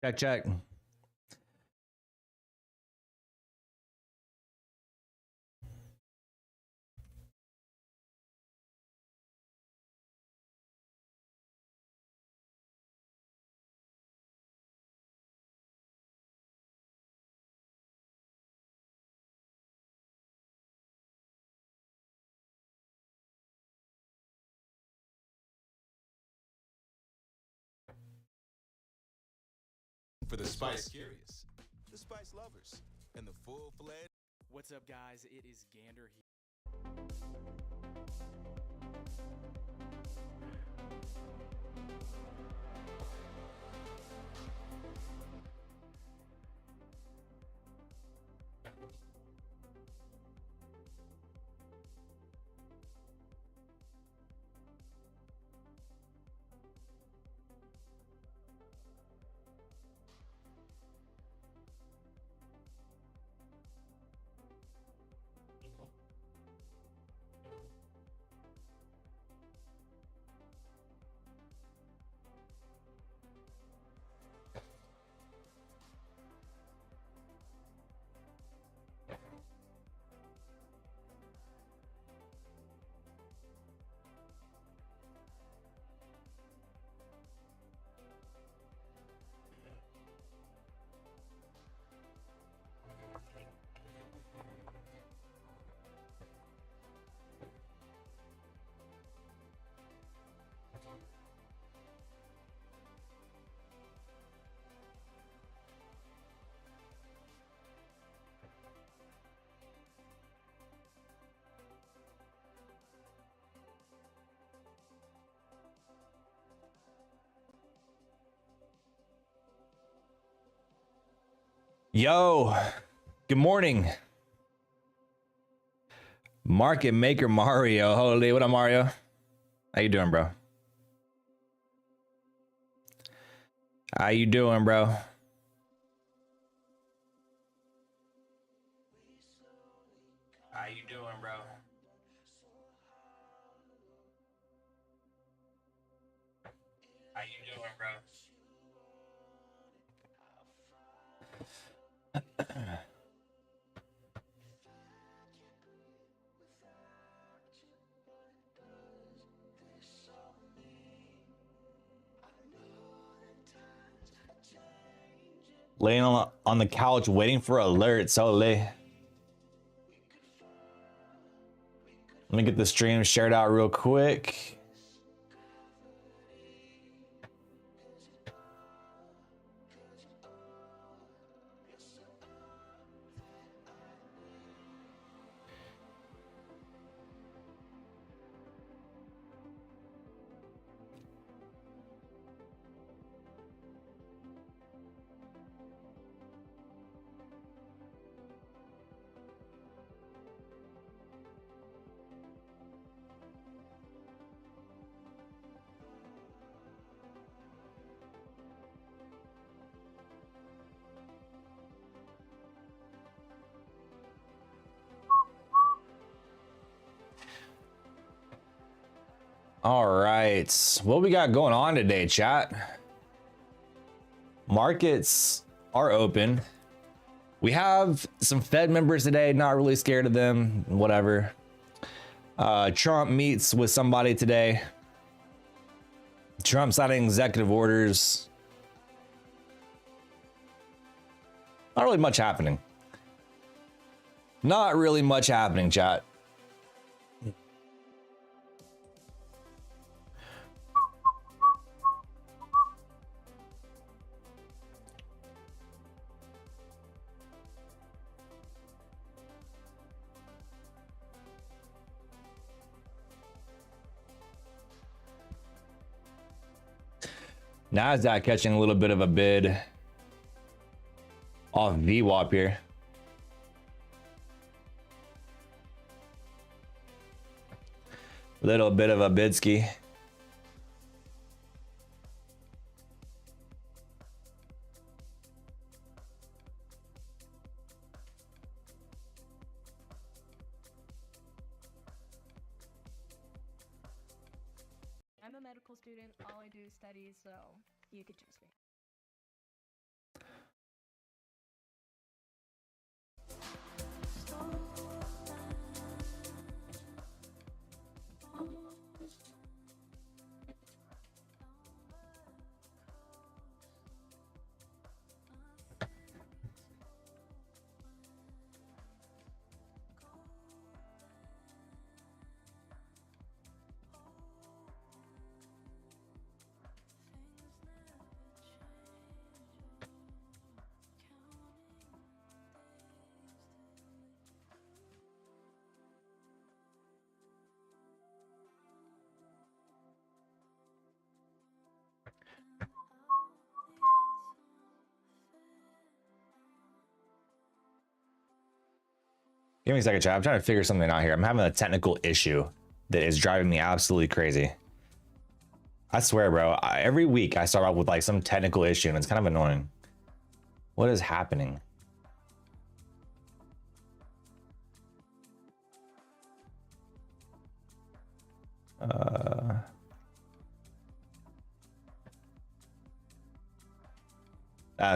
Check, check. For the spice curious, the spice lovers, and the full-fledged. What's up, guys? It is Gander here. Yo, good morning. Market Maker Mario. Holy, what up, Mario? How you doing, bro? How you doing, bro? How you doing, bro? How you doing, bro? Laying on the couch waiting for alerts. So late. Let me get the stream shared out real quick. All right, what we got going on today, chat? Markets are open. We have some Fed members today, not really scared of them, whatever. Trump meets with somebody today. Trump signing executive orders. Not really much happening. Not really much happening, chat. Nasdaq catching a little bit of a bid off VWAP here. Little bit of a bidski. I'm a medical student. All I do is study, so you could choose me. Give me a second, chat. I'm trying to figure something out here. I'm having a technical issue that is driving me absolutely crazy. I swear, bro. Every week I start off with like some technical issue and it's kind of annoying. What is happening?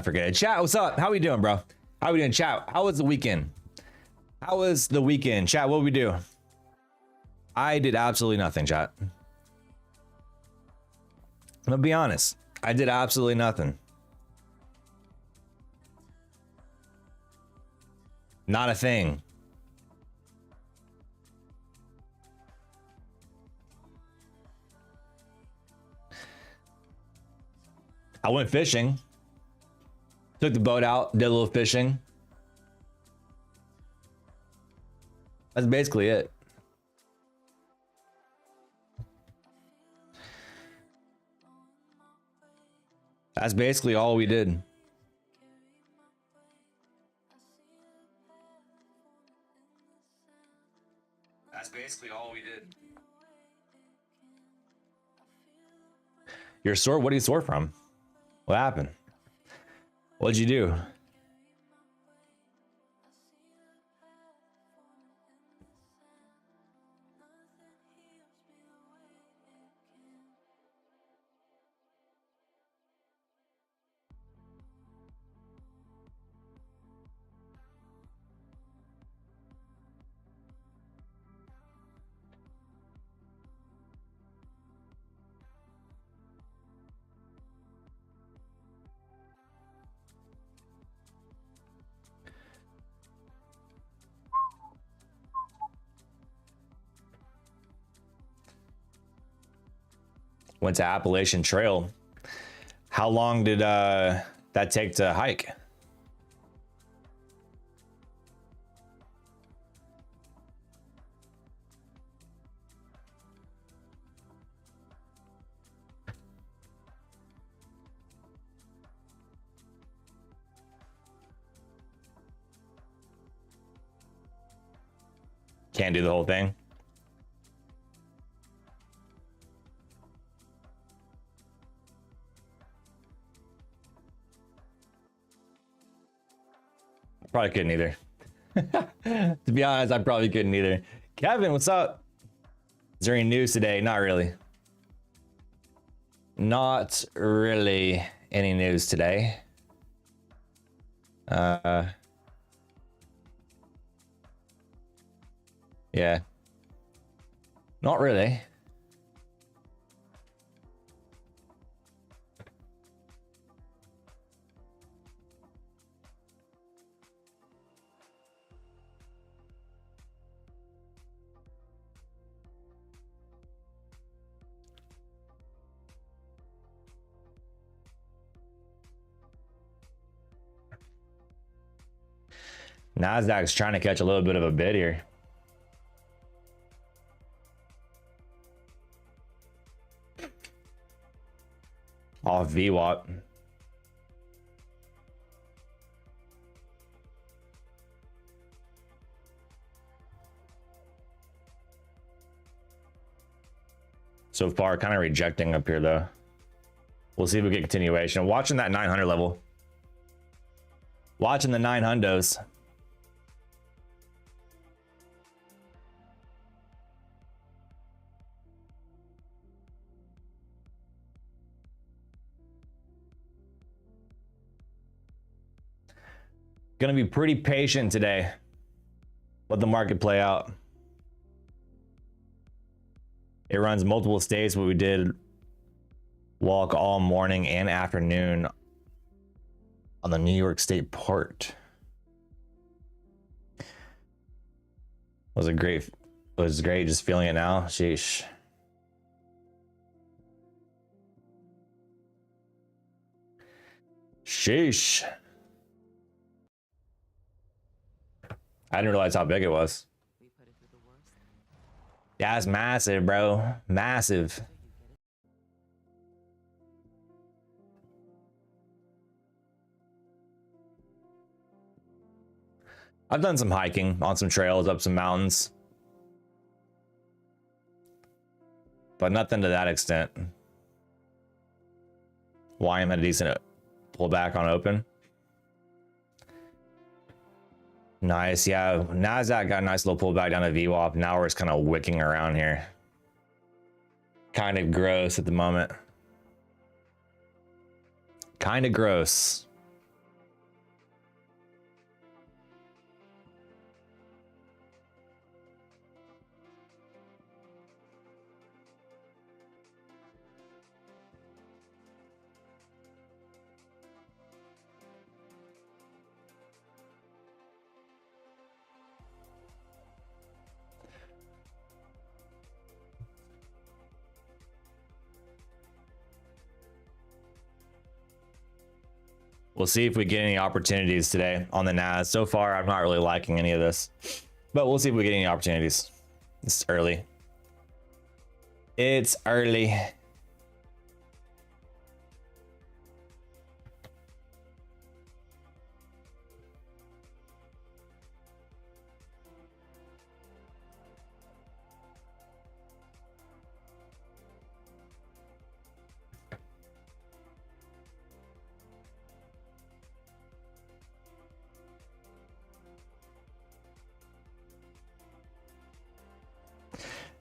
Forget it. Chat, what's up? How we doing, bro? How we doing, chat? How was the weekend? How was the weekend? Chat, what did we do? I did absolutely nothing, chat. I'm gonna be honest. I did absolutely nothing. Not a thing. I went fishing. Took the boat out, did a little fishing. That's basically it. That's basically all we did. That's basically all we did. You're sore? What are you sore from? What happened? What'd you do? Went to Appalachian Trail. How long did that take to hike? Can't do the whole thing. Probably couldn't either. To be honest, I probably couldn't either. Kevin, what's up? Is there any news today? Not really. Not really any news today. Yeah. Not really. Nasdaq's trying to catch a little bit of a bid here. Off VWAP. So far, kind of rejecting up here though. We'll see if we get continuation. Watching that 900 level. Watching the 900s. Gonna be pretty patient today. Let the market play out. It runs multiple states, but we did walk all morning and afternoon on the New York State port. Was it great? Was great just feeling it now. Sheesh. Sheesh. I didn't realize how big it was. Yeah, it's massive, bro. Massive. I've done some hiking on some trails up some mountains, but nothing to that extent. YM had a decent pullback on open. Nice, yeah. Nasdaq got a nice little pullback down to VWAP. Now we're just kind of wicking around here. Kind of gross at the moment. Kind of gross. We'll see if we get any opportunities today on the NAS. So far, I'm not really liking any of this, but we'll see if we get any opportunities. It's early. It's early.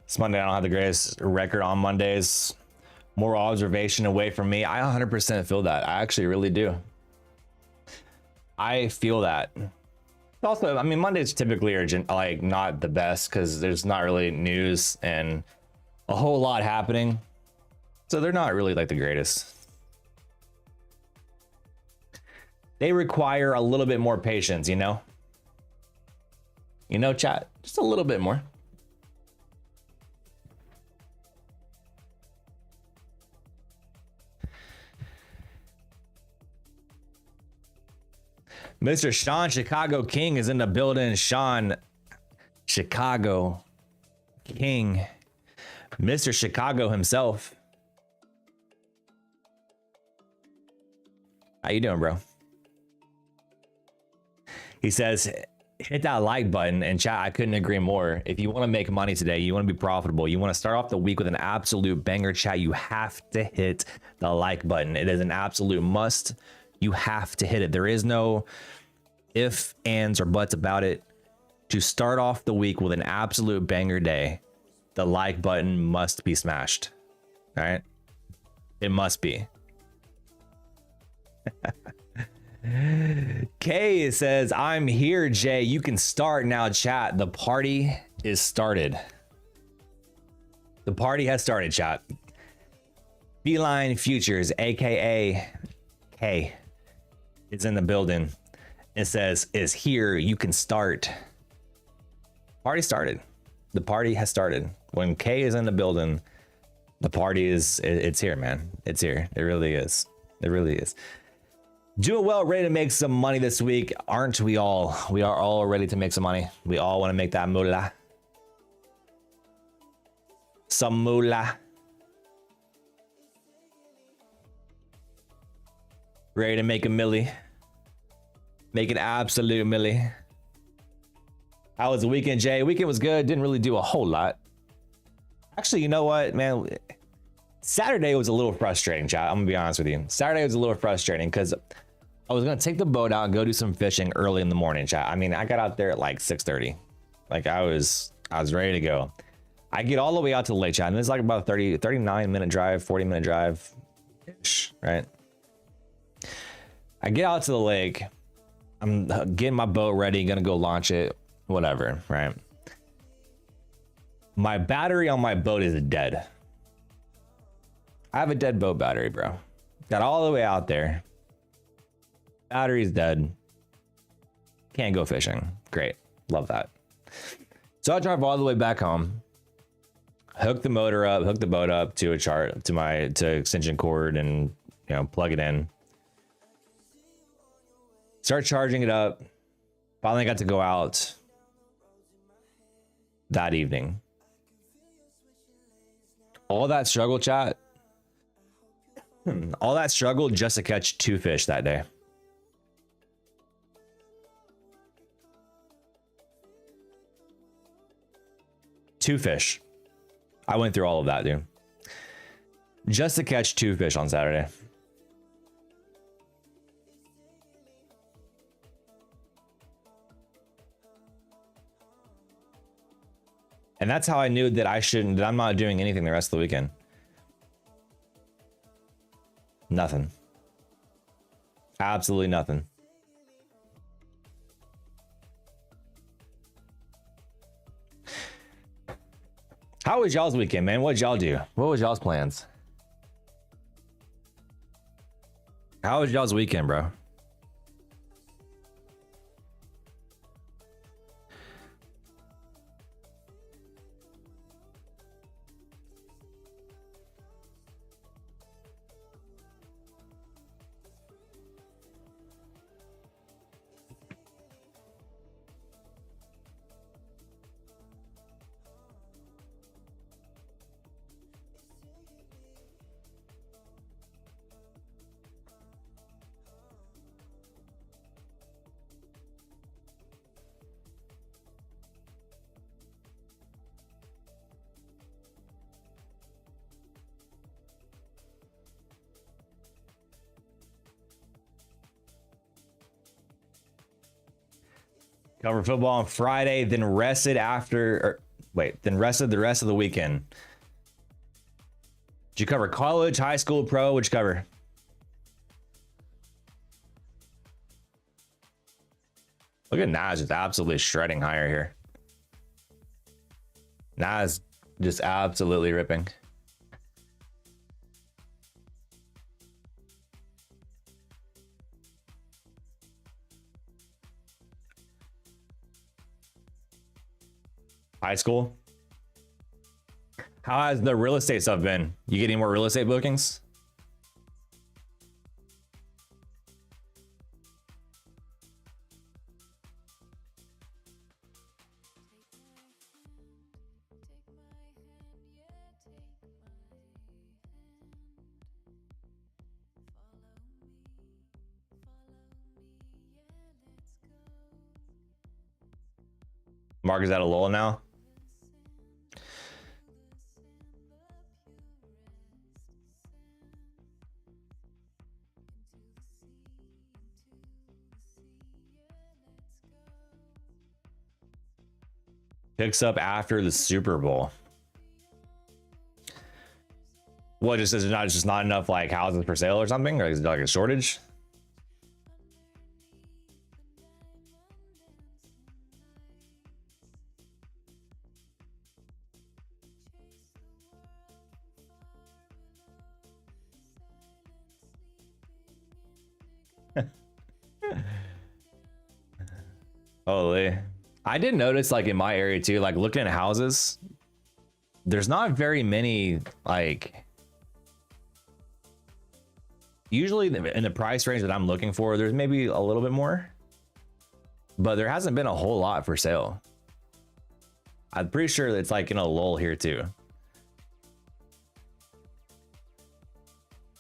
It's Monday. I don't have the greatest record on Mondays. More observation away from me. I 100% feel that. I actually really do. I feel that. Also, I mean, Mondays typically are like not the best because there's not really news and a whole lot happening. So they're not really like the greatest. They require a little bit more patience, you know? You know, chat, just a little bit more. Mr. Sean Chicago King is in the building. Sean Chicago King, Mr. Chicago himself. How you doing, bro? He says, hit that like button. And chat, I couldn't agree more. If you want to make money today, you want to be profitable, you want to start off the week with an absolute banger, chat, you have to hit the like button. It is an absolute must. You have to hit it. There is no if, ands, or buts about it. To start off the week with an absolute banger day, the like button must be smashed. All right? It must be. Kay says, I'm here, Jay. You can start now, chat. The party is started. The party has started, chat. Beeline Futures, aka K, is in the building. It says, is here, you can start. Party started. The party has started. When K is in the building, the party is, it's here, man. It's here. It really is. It really is. Doing well, ready to make some money this week. Aren't we all? We are all ready to make some money. We all want to make that moolah. Some moolah. Ready to make a milli. Make an absolute milli. How was the weekend, Jay? Weekend was good. Didn't really do a whole lot. Actually, you know what, man? Saturday was a little frustrating, chat. I'm gonna be honest with you. Saturday was a little frustrating because I was gonna take the boat out and go do some fishing early in the morning, chat. I mean, I got out there at like 6:30. Like I was ready to go. I get all the way out to the lake, chat, and it's like about a 39-minute drive, 40-minute drive ish, right? I get out to the lake. I'm getting my boat ready, gonna go launch it, whatever, right? My battery on my boat is dead. I have a dead boat battery, bro. Got all the way out there. Battery's dead. Can't go fishing. Great. Love that. So I drive all the way back home. Hook the motor up, hook the boat up to a chart, to extension cord, and plug it in. Start charging it up. Finally got to go out that evening. All that struggle, chat. All that struggle just to catch 2 fish that day. 2 fish. I went through all of that, dude. Just to catch 2 fish on Saturday. And that's how I knew that that I'm not doing anything the rest of the weekend. Nothing. Absolutely nothing. How was y'all's weekend, man? What'd y'all do? What was y'all's plans? How was y'all's weekend, bro? Covered football on Friday, then rested then rested the rest of the weekend. Did you cover college, high school, pro? What'd you cover? Look at Nas just absolutely shredding higher here. Nas just absolutely ripping. High school. How has the real estate stuff been? You getting more real estate bookings? Mark is at a lull now. Picks up after the Super Bowl. What, just is not just not enough like houses for sale or something? Or is it like a shortage? Holy. I did notice like in my area too, like looking at houses, there's not very many, like usually in the price range that I'm looking for, there's maybe a little bit more, but there hasn't been a whole lot for sale. I'm pretty sure it's like in a lull here too.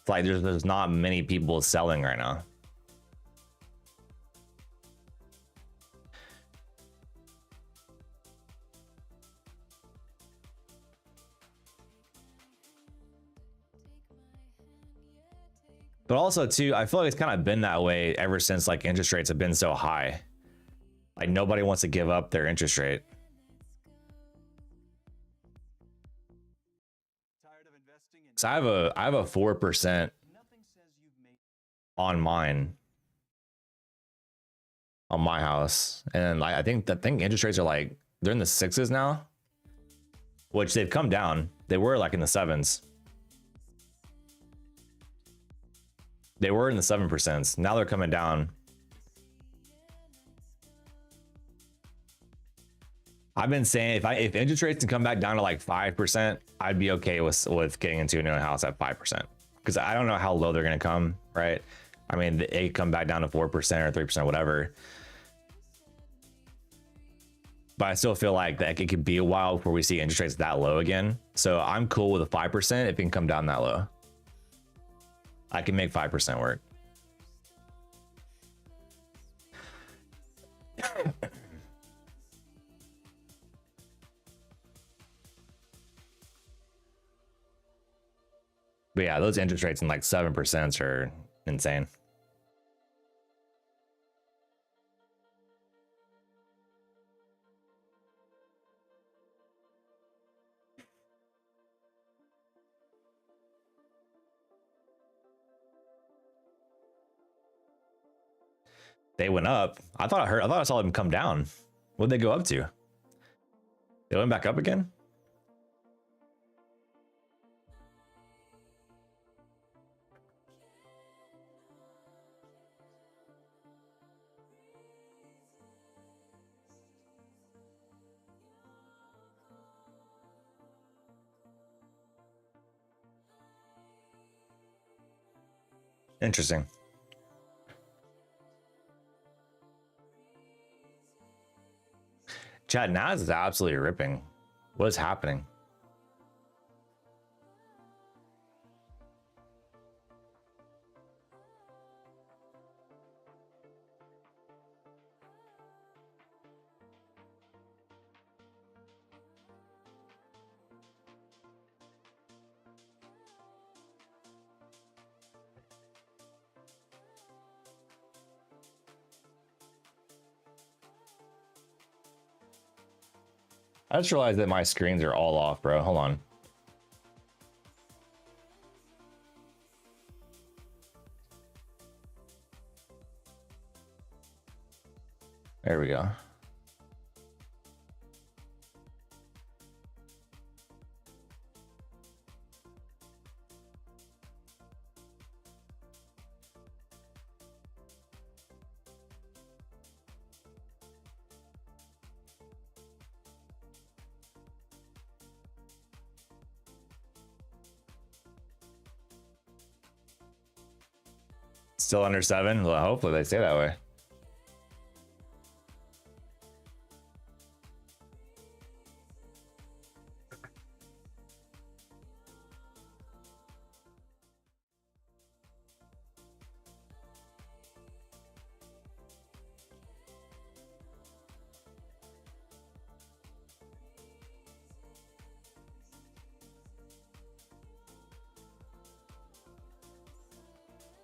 It's like there's not many people selling right now. But also too, I feel like it's kind of been that way ever since like interest rates have been so high. Like nobody wants to give up their interest rate. So I have a 4% on mine, on my house, and I think interest rates are like they're in the 6s now, which they've come down. They were like in the 7s. They were in the 7%. Now they're coming down. I've been saying if interest rates can come back down to like 5%, I'd be okay with getting into a new house at 5%. Because I don't know how low they're gonna come, right? I mean, they come back down to 4% or 3%, whatever. But I still feel like that it could be a while before we see interest rates that low again. So I'm cool with a 5% if it can come down that low. I can make 5% work. But yeah, those interest rates in like 7% are insane. They went up. I thought I saw them come down. What'd they go up to? They went back up again? Interesting. Chat, Nas is absolutely ripping. What is happening? I just realized that my screens are all off, bro. Hold on. There we go. Still under 7? Well, hopefully they stay that way.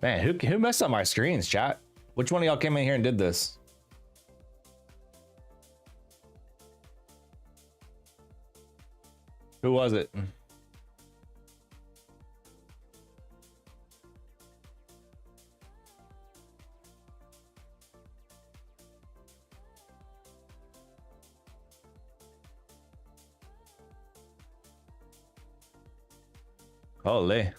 Man, who messed up my screens, chat? Which one of y'all came in here and did this? Who was it? Holy.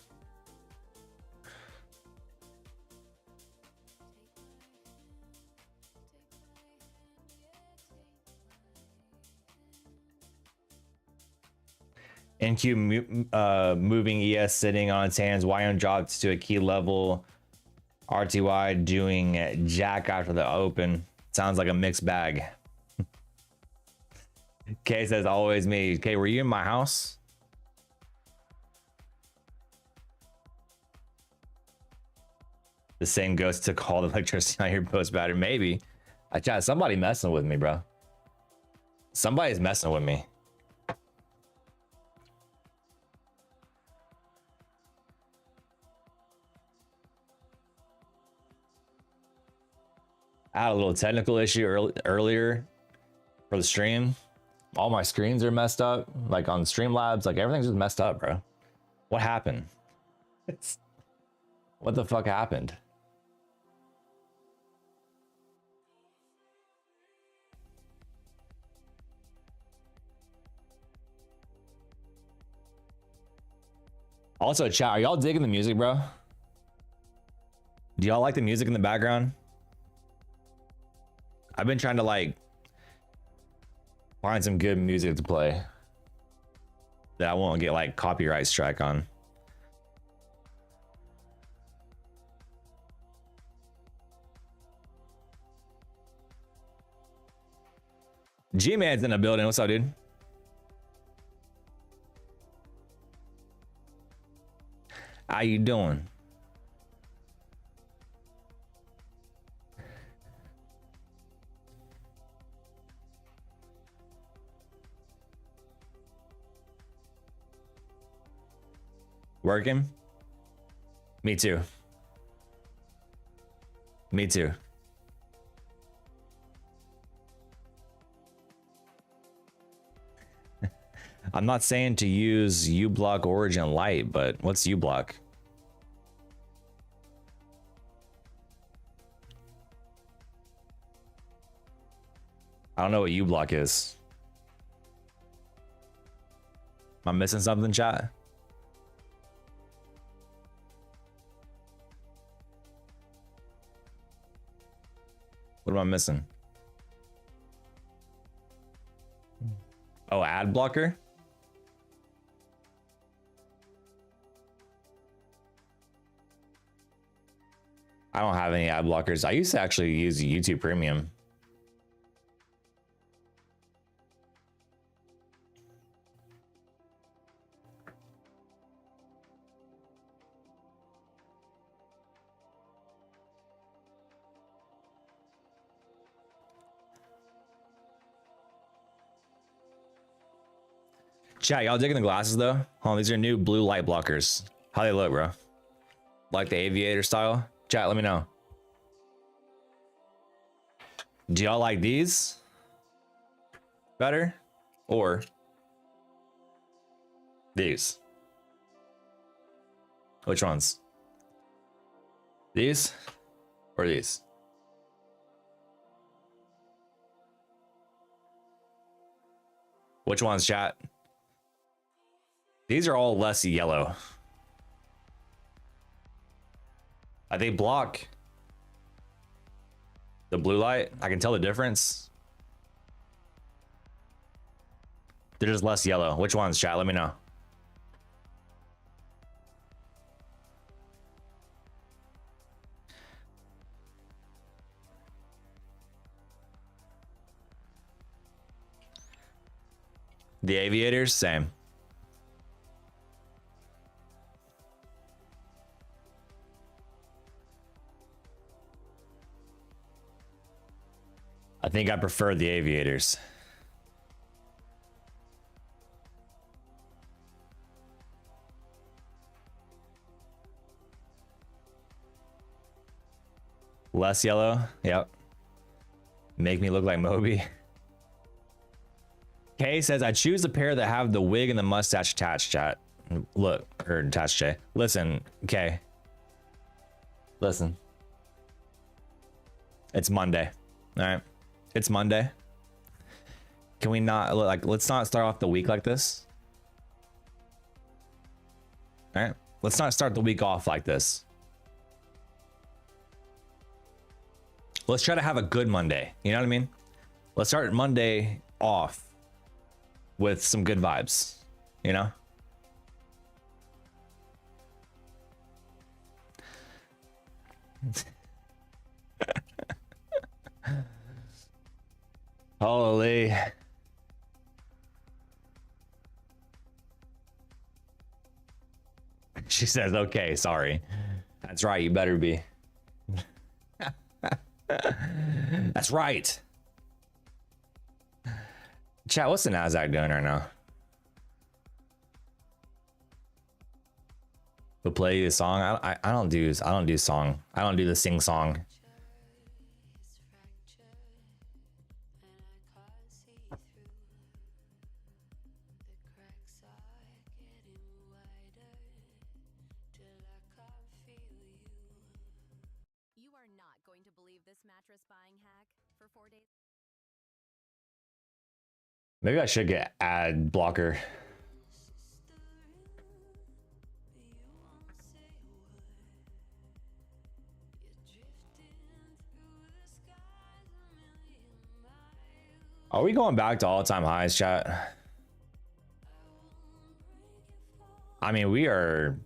NQ moving ES sitting on its hands. YM dropped to a key level. RTY doing jack after the open. Sounds like a mixed bag. K says always me. K, were you in my house? The same ghost took all the electricity on your post battery. Maybe. I chat. Somebody messing with me, bro. Somebody's messing with me. I had a little technical issue earlier for the stream. All my screens are messed up, like on Streamlabs, like everything's just messed up, bro. What happened? What the fuck happened? Also, chat, are y'all digging the music, bro? Do y'all like the music in the background? I've been trying to like find some good music to play that I won't get like copyright strike on. G-Man's in the building. What's up, dude? How you doing? Working? Me too. Me too. I'm not saying to use uBlock Origin Lite, but what's uBlock? I don't know what uBlock is. Am I missing something, chat? What am I missing? Oh, ad blocker? I don't have any ad blockers. I used to actually use YouTube Premium. Chat, y'all digging the glasses though? Hold on, these are new blue light blockers. How they look, bro? Like the aviator style? Chat, let me know. Do y'all like these better or these? Which ones? These or these? Which ones, chat? These are all less yellow. They block the blue light. I can tell the difference. They're just less yellow. Which ones, chat? Let me know. The aviators, same. I think I prefer the aviators. Less yellow. Yep. Make me look like Moby. Kay says, I choose the pair that have the wig and the mustache attached, chat. Look, or attached, Jay. Listen, Kay. Listen. It's Monday. All right. It's Monday. Can we not, like, let's not start off the week like this. All right. Let's not start the week off like this. Let's try to have a good Monday. You know what I mean? Let's start Monday off with some good vibes, you know? Holy. She says, okay, sorry. That's right, you better be. That's right. Chat, what's the Nasdaq doing right now? We'll play the song. I don't do song. I don't do the sing song. You are not going to believe this mattress buying hack for 4 days. Maybe I should get ad blocker. Are we going back to all-time highs, chat? I mean, we are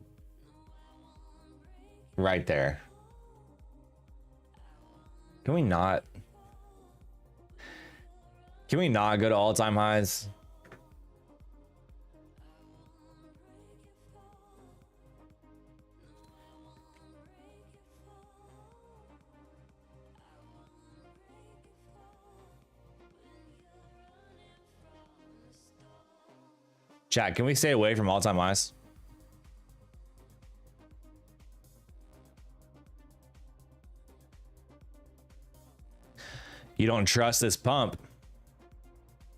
right there. Can we not? Can we not go to all-time highs? Chat, can we stay away from all-time highs? You don't trust this pump.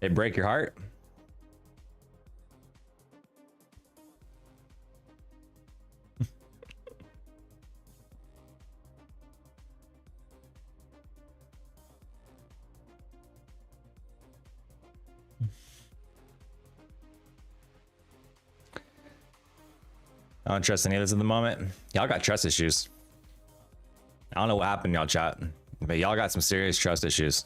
It break your heart? I don't trust any of this at the moment. Y'all got trust issues. I don't know what happened, y'all chat, but y'all got some serious trust issues.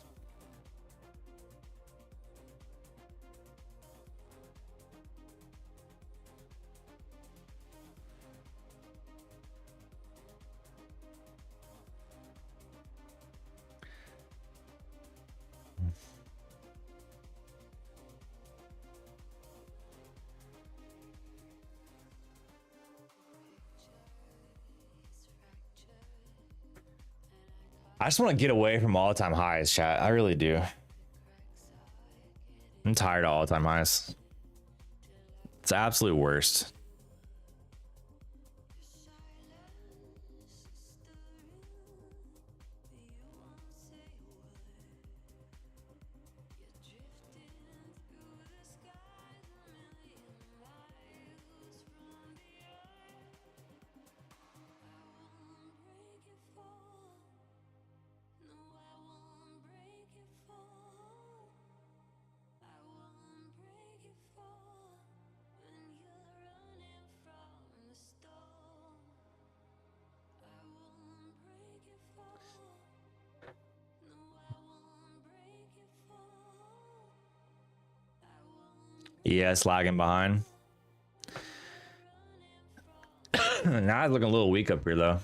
I just want to get away from all-time highs, chat. I really do. I'm tired of all-time highs. It's the absolute worst. Yeah, it's lagging behind. Now it's looking a little weak up here, though.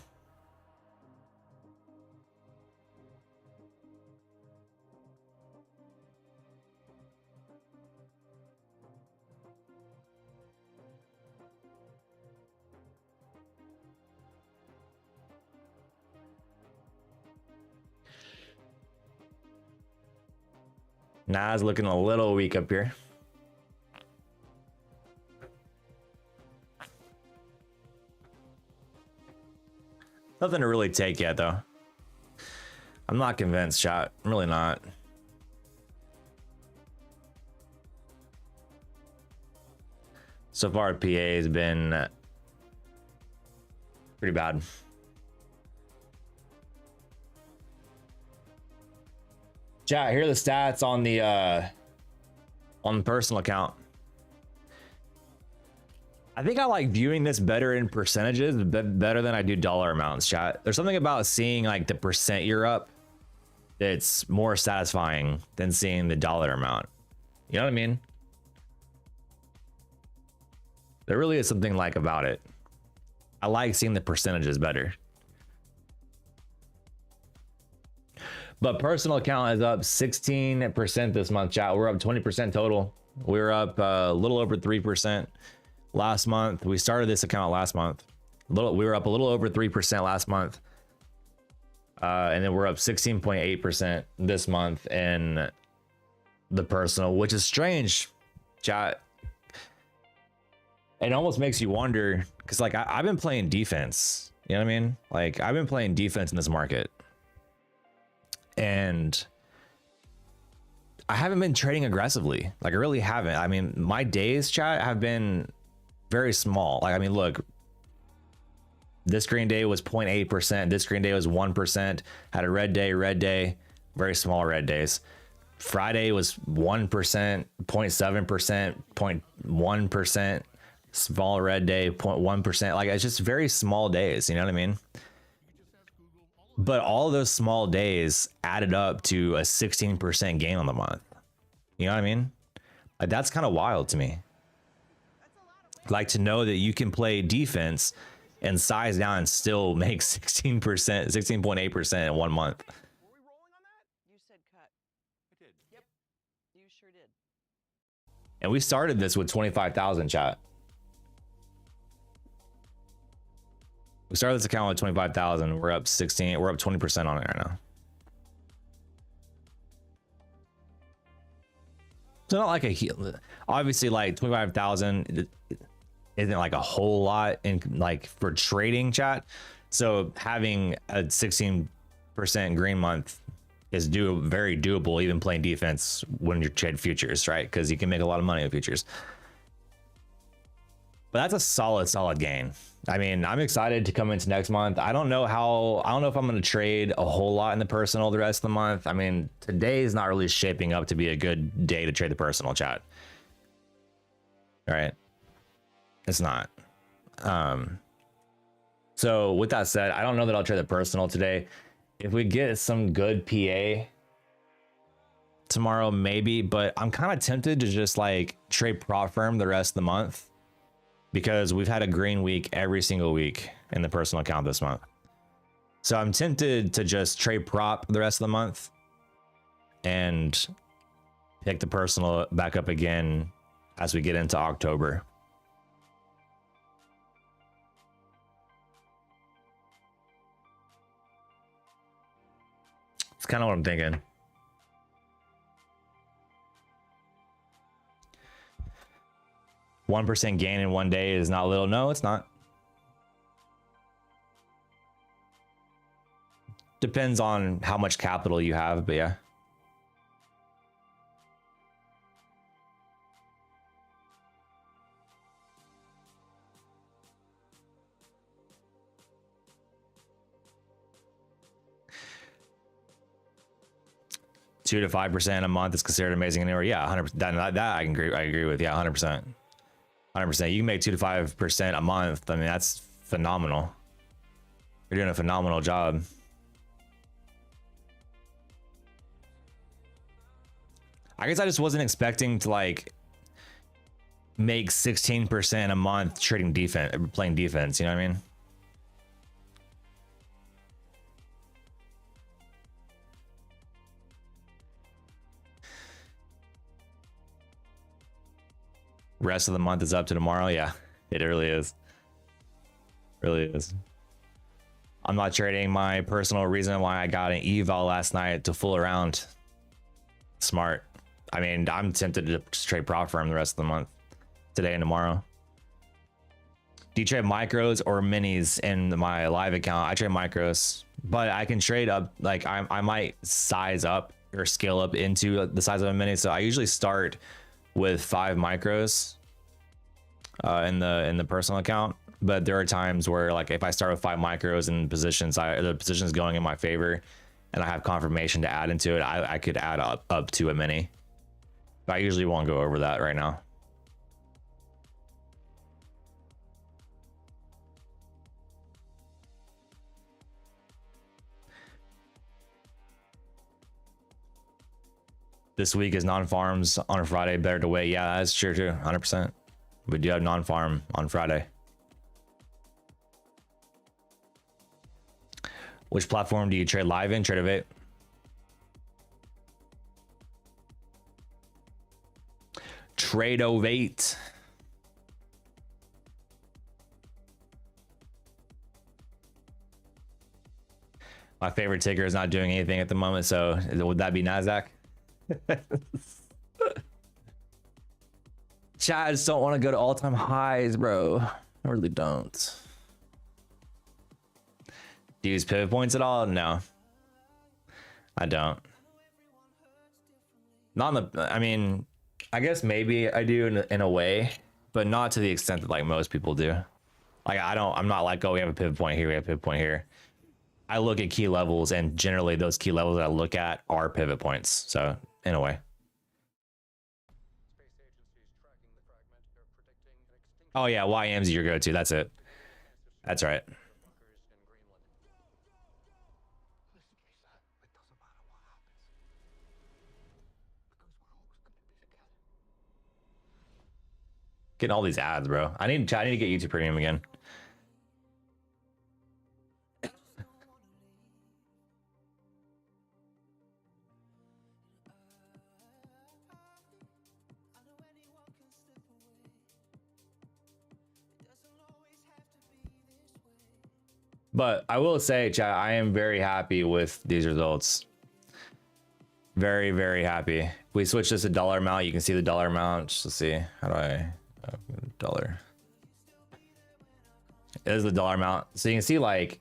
Now it's looking a little weak up here. Nothing to really take yet, though. I'm not convinced, chat. I'm really not. So far, PA has been pretty bad. Chat, here are the stats on the personal account. I think I like viewing this better in percentages, better than I do dollar amounts, chat. There's something about seeing like the percent you're up that's more satisfying than seeing the dollar amount. You know what I mean? There really is something like about it. I like seeing the percentages better. But personal account is up 16% this month, chat. We're up 20% total. We're up a little over 3%. Last month, we started this account last month. We were up a little over 3% last month, and then we're up 16.8% this month in the personal, which is strange, chat. It almost makes you wonder, because like I've been playing defense. You know what I mean? Like I've been playing defense in this market, and I haven't been trading aggressively. Like I really haven't. I mean, my days, chat, have been very small. Like, I mean, look, this green day was 0.8%. This green day was 1%. Had a red day, very small red days. Friday was 1%, 0.7%, 0.1%, small red day, 0.1%. Like, it's just very small days. You know what I mean? But all those small days added up to a 16% gain on the month. You know what I mean? Like, that's kind of wild to me. Like to know that you can play defense and size down and still make 16%, 16.8% in 1 month. Were we rolling on that? You said cut. I did. Yep. You sure did. And we started this with 25,000, chat. We started this account with 25,000. We're up 16. We're up 20% on it right now. So not like obviously like 25,000 isn't like a whole lot in like for trading, chat. So having a 16% green month is very doable, even playing defense when you're trading futures, right? Because you can make a lot of money with futures. But that's a solid gain. I mean, I'm excited to come into next month. I don't know if I'm going to trade a whole lot in the personal the rest of the month. I mean, today is not really shaping up to be a good day to trade the personal, chat. All right. It's not. So with that said, I don't know that I'll trade the personal today. If we get some good PA tomorrow, maybe, but I'm kind of tempted to just like trade prop firm the rest of the month because we've had a green week every single week in the personal account this month. So I'm tempted to just trade prop the rest of the month and pick the personal back up again as we get into October. It's kind of what I'm thinking. %1 gain in one day is not little. No, it's not. Depends on how much capital you have, but yeah. $2 to 5% a month is considered amazing anywhere. Yeah, 100%. That I can agree. I agree with. Yeah, 100%. 100%. You can make 2 to 5% a month. I mean, that's phenomenal. You're doing a phenomenal job. I guess I just wasn't expecting to like make 16% a month trading defense, playing defense. You know what I mean? Rest of the month is up to tomorrow. Yeah, it really is. Really is. I'm not trading my personal reason why I got an eval last night to fool around. Smart. I mean, I'm tempted to just trade prop firm the rest of the month, today and tomorrow. Do you trade micros or minis in my live account? I trade micros, but I can trade up. Like I might size up or scale up into the size of a mini. So I usually start with 5 micros in the personal account, but there are times where like if I start with 5 micros and the position's going in my favor and I have confirmation to add into it, I could add up to a mini, but I usually won't go over that right now. This week is non-farms on a Friday better to wait. Yeah, that's true too. 100%. We do have non-farm on Friday. Which platform do you trade live in? Trade Trade-O-Vate. My favorite ticker is not doing anything at the moment, so would that be Nasdaq? Chat, I just don't want to go to all-time highs, bro. I really don't. Do you use pivot points at all? No, I don't. Not in the, I mean, I guess maybe I do in a way, but not to the extent that like most people do. Like I'm not like, oh, we have a pivot point here, we have a pivot point here. I look at key levels, and generally those key levels that I look at are pivot points. So in a way. Oh yeah, YM's your go-to. That's it. That's right. Getting all these ads, bro. I need to get YouTube Premium again. But I will say, chat, I am very happy with these results. Very, very happy. If we switch this to dollar amount, you can see the dollar amount. Just to see, how do I dollar? It is the dollar amount. So you can see like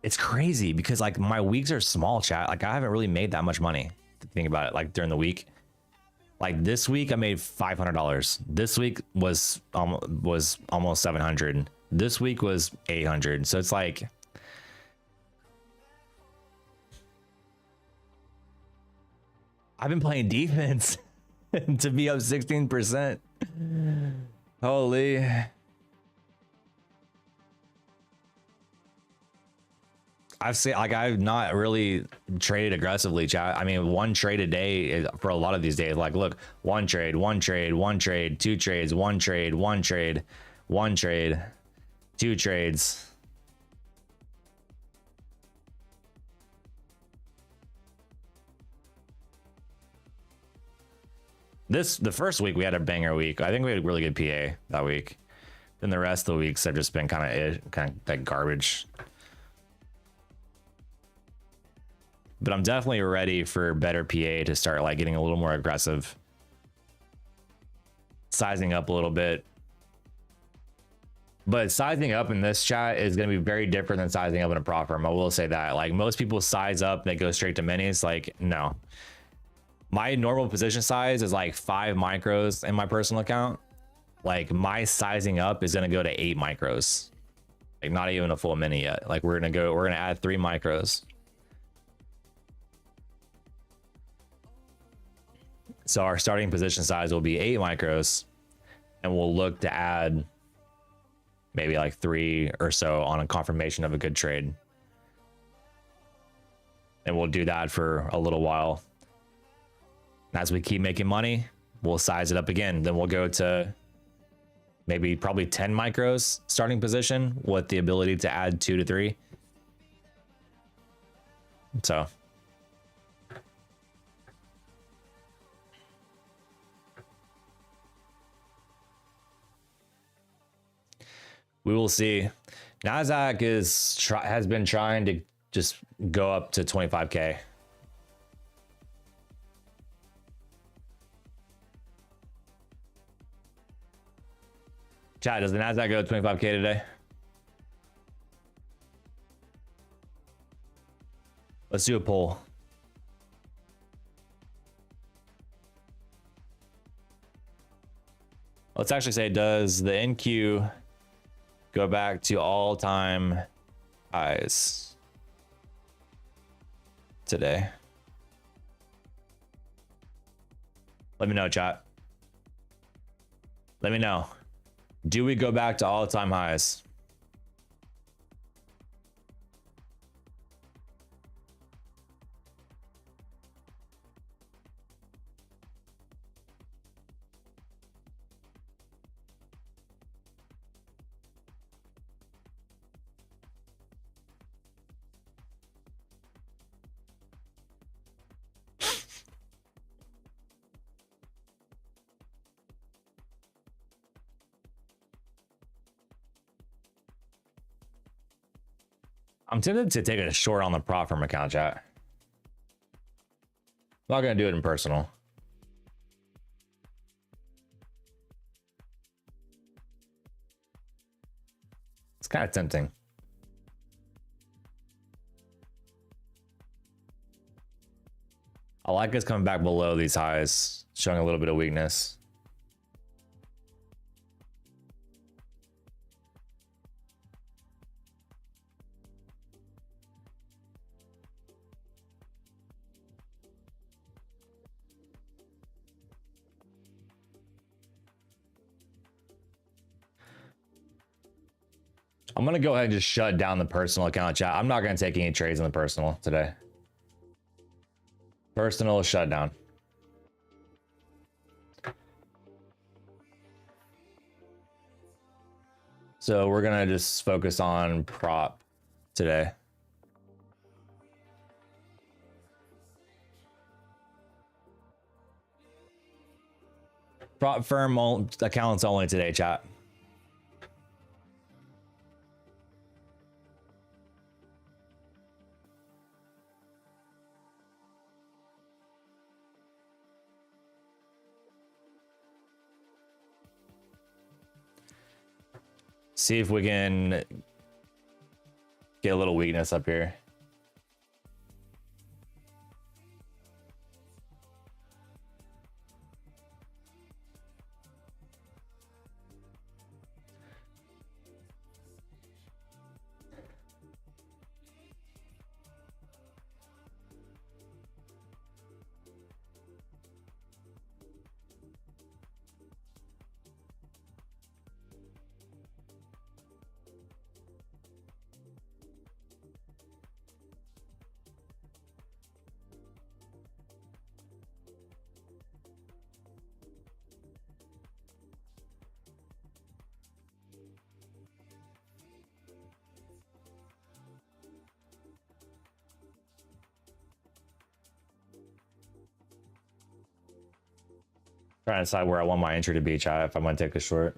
It's crazy because like my weeks are small, chat. Like I haven't really made that much money. Think about it, like during the week. Like this week I made $500. This week was almost 700. This week was 800. So it's like I've been playing defense to be up 16%. Holy. I've not really traded aggressively, chat. I mean, one trade a day for a lot of these days. Like, look, one trade, two trades, one trade, two trades. The first week we had a banger week. I think we had a really good PA that week. Then the rest of the weeks have just been kind of like garbage. But I'm definitely ready for better PA to start like getting a little more aggressive. Sizing up a little bit. But sizing up in this chat is going to be very different than sizing up in a prop firm. I will say that. Like most people size up, they go straight to minis. Like, no. My normal position size is like 5 micros in my personal account. Like my sizing up is going to go to 8 micros. Like not even a full mini yet. Like we're going to add 3 micros. So our starting position size will be 8 micros, and we'll look to add maybe like 3 or so on a confirmation of a good trade. And we'll do that for a little while. As we keep making money, we'll size it up again. Then we'll go to maybe probably 10 micros starting position with the ability to add 2 to 3. So we will see. Nasdaq has been trying to just go up to 25K. Chat, does the Nasdaq go to 25K today? Let's do a poll. Let's actually say, does the NQ go back to all-time highs today? Let me know, chat. Let me know. Do we go back to all-time highs? I'm tempted to take a short on the prop firm account, chat. I'm not going to do it in personal. It's kind of tempting. I like us coming back below these highs, showing a little bit of weakness. I'm going to go ahead and just shut down the personal account, chat. I'm not going to take any trades in the personal today. Personal shutdown. So we're going to just focus on prop today. Prop firm accounts only today, chat. See if we can Get a little weakness up here. Trying to decide where I want my entry to be, chat, if I'm gonna take a short.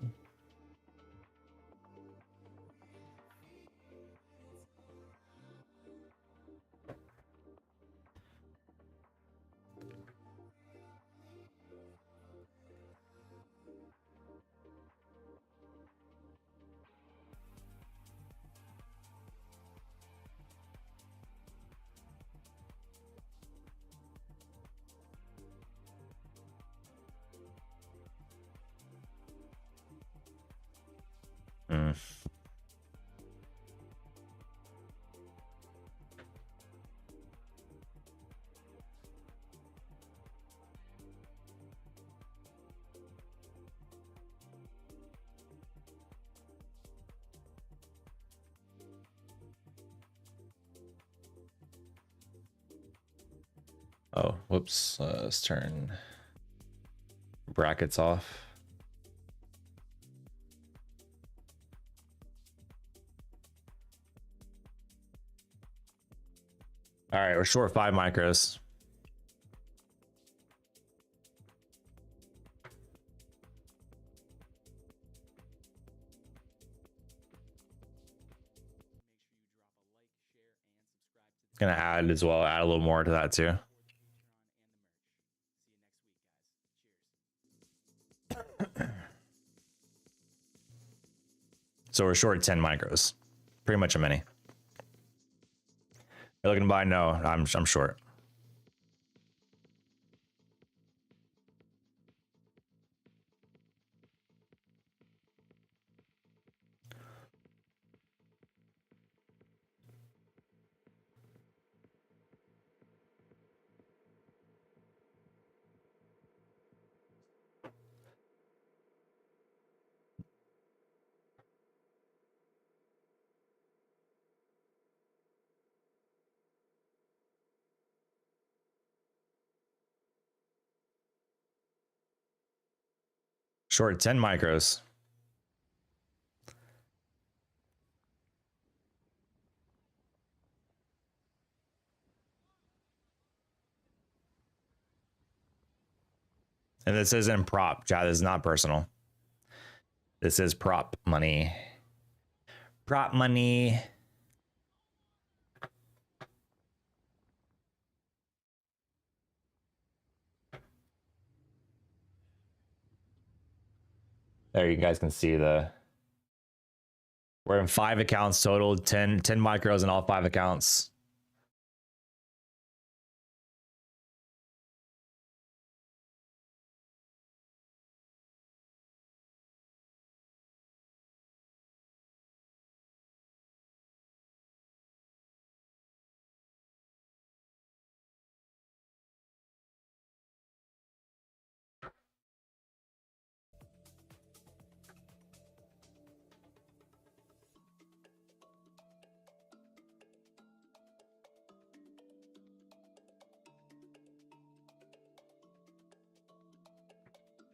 Oh, whoops. Let's turn brackets off. All right, we're short 5 micros. Gonna add as well, add a little more to that too. So we're short 10 micros, pretty much a mini. You're looking to buy? No, I'm short. Short 10 micros. And this isn't prop, chat. This is not personal. This is prop money. Prop money. There you guys can see we're in 5 accounts total, 10 micros in all 5 accounts.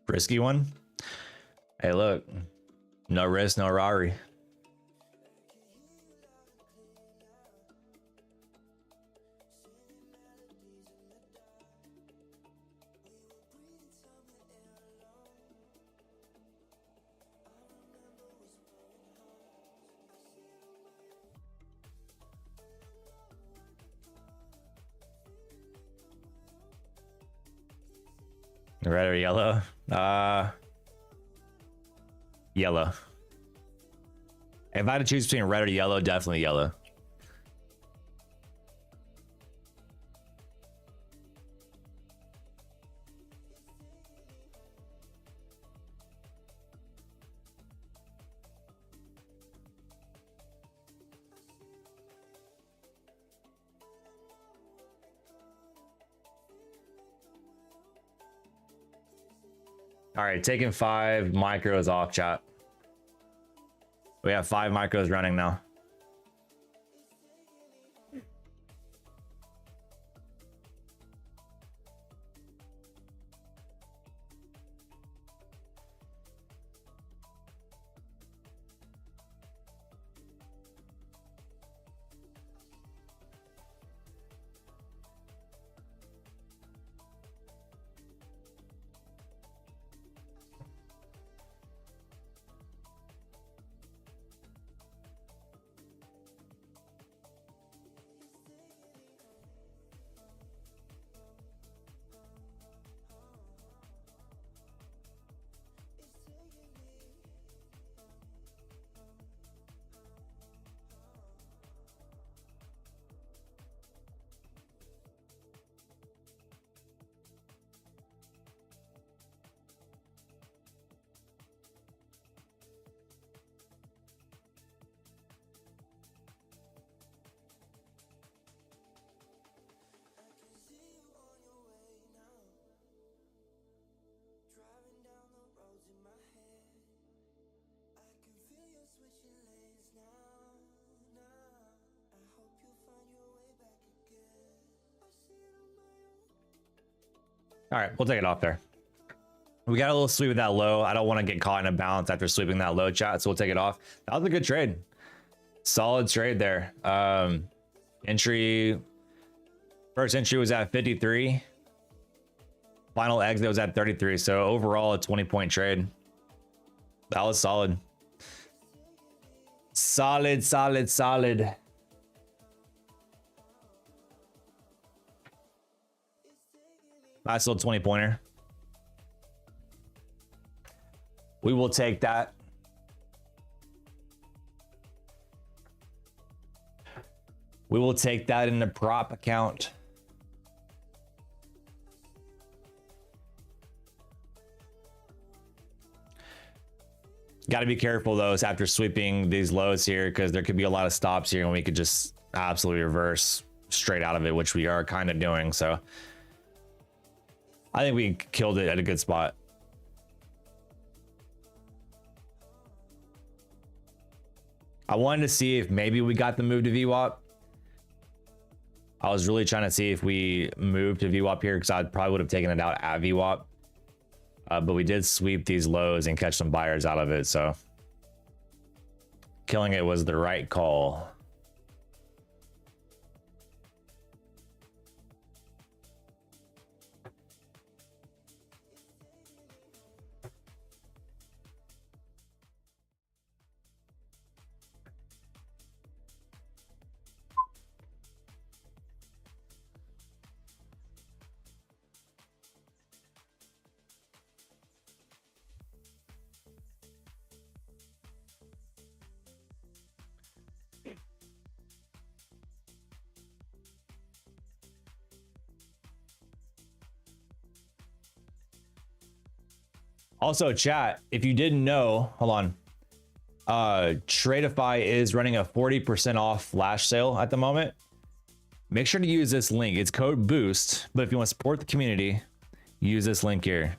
Risky one. Hey, look, no risk, no Rari. Red or yellow? Yellow. If I had to choose between red or yellow, definitely yellow. All right, taking 5 micros off, chat. We have 5 micros running now. All right, we'll take it off there. We got a little sweep with that low. I don't want to get caught in a balance after sweeping that low, chat, so we'll take it off. That was a good trade. Solid trade there. First entry was at 53. Final exit was at 33. So overall, a 20-point trade. That was solid. Solid, solid, solid. Nice little 20-pointer. We will take that. We will take that in the prop account. Got to be careful though after sweeping these lows here, because there could be a lot of stops here and we could just absolutely reverse straight out of it, which we are kind of doing. So I think we killed it at a good spot. I wanted to see if maybe we got the move to VWAP. I was really trying to see if we moved to VWAP here, because I probably would have taken it out at VWAP. But we did sweep these lows and catch some buyers out of it. So killing it was the right call. Also, chat, if you didn't know, hold on. Tradeify is running a 40% off flash sale at the moment. Make sure to use this link. It's code BOOST, but if you want to support the community, use this link here.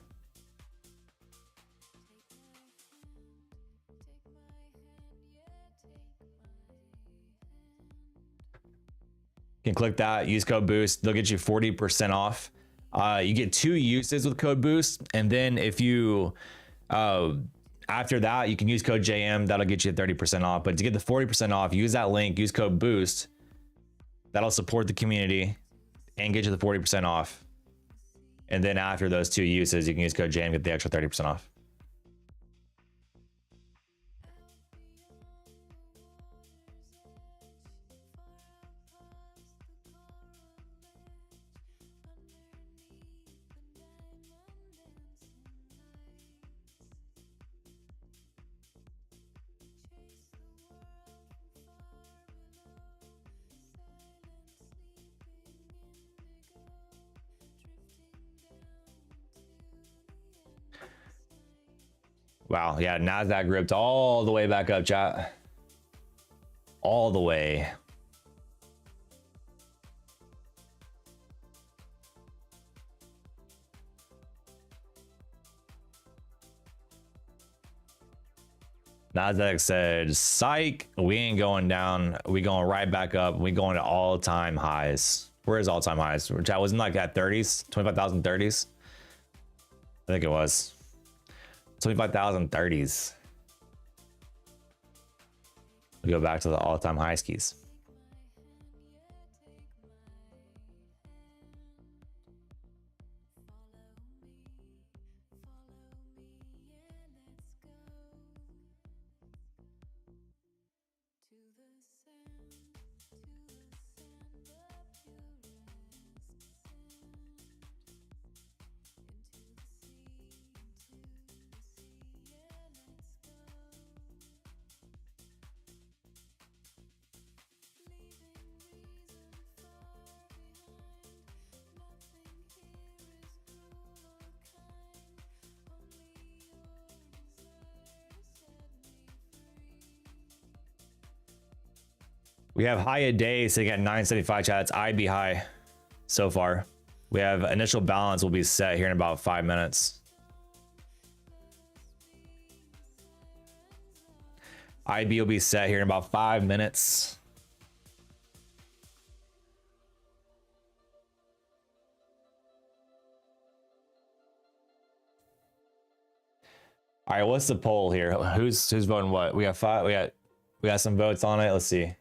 You can click that, use code BOOST. They'll get you 40% off. You get 2 uses with code BOOST, and then if you after that you can use code JM. That'll get you 30% off. But to get the 40% off, use that link, use code BOOST. That'll support the community and get you the 40% off. And then after those 2 uses, you can use code JM and get the extra 30% off. Wow, yeah, Nasdaq ripped all the way back up, chat. All the way. Nasdaq said, psych, we ain't going down. We going right back up. We going to all-time highs. Where is all-time highs? Which I wasn't like at 30s, 25,000 30s. I think it was 25,000 30s. We go back to the all-time high skis. We have high a day sitting at 975 chat. It's IB high so far. We have initial balance will be set here in about 5 minutes. IB will be set here in about 5 minutes. All right, what's the poll here? Who's voting what? We got 5. We got some votes on it. Let's see.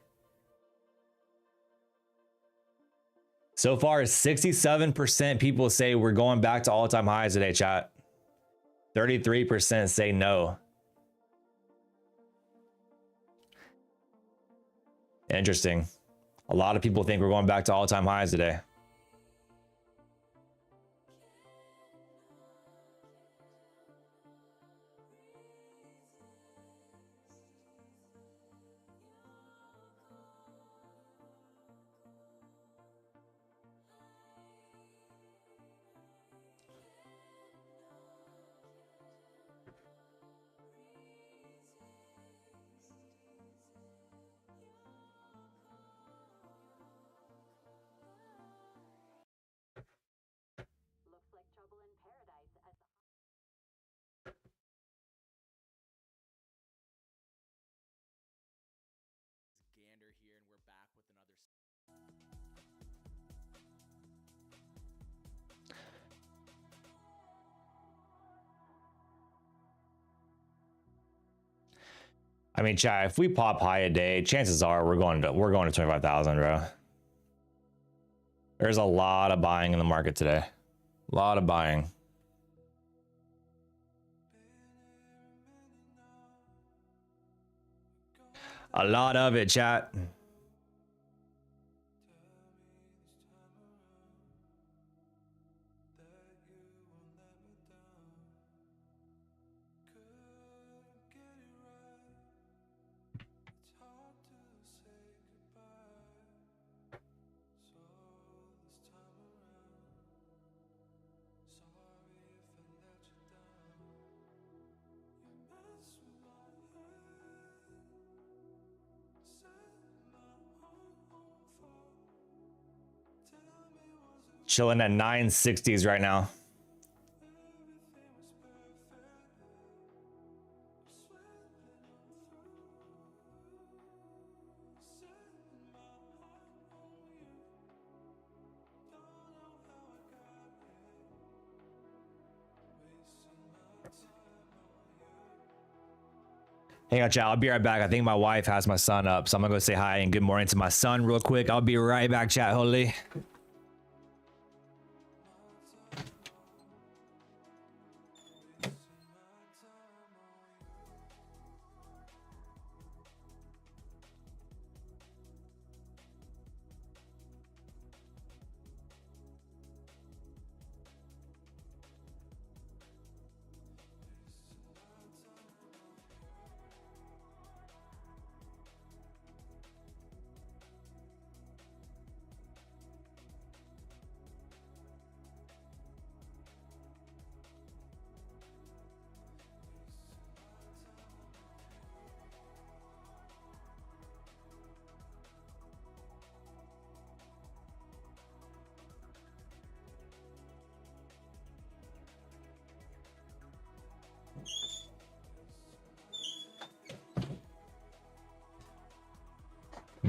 So far, 67% people say we're going back to all-time highs today, chat. 33% say no. Interesting. A lot of people think we're going back to all-time highs today. Gander here, and we're back with another. I mean, chat, if we pop high a day, chances are we're going to 25,000, bro. There's a lot of buying in the market today. A lot of buying. A lot of it, chat. Chilling at 960s right now. Hang on, chat. I'll be right back. I think my wife has my son up, so I'm gonna go say hi and good morning to my son real quick. I'll be right back, chat. Holy.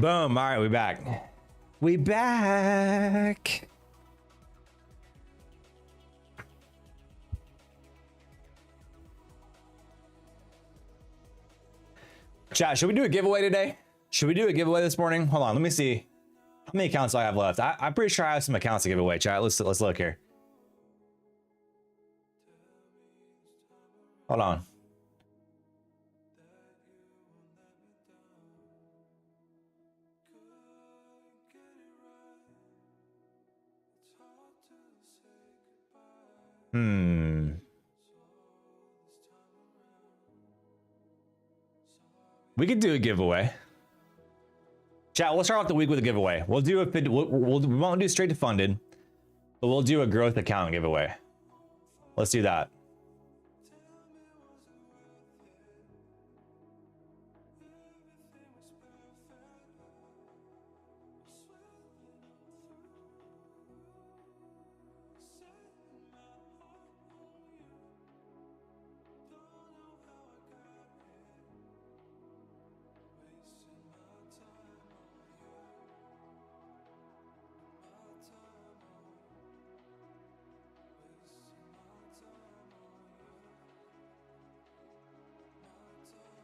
Boom. All right, we back. We back. Chat, should we do a giveaway today? Should we do a giveaway this morning? Hold on, let me see how many accounts I have left. I'm pretty sure I have some accounts to give away. Chat, let's look here. Hold on. We could do a giveaway. Chat, we'll start off the week with a giveaway. We'll do we won't do straight to funded, but we'll do a growth account giveaway. Let's do that.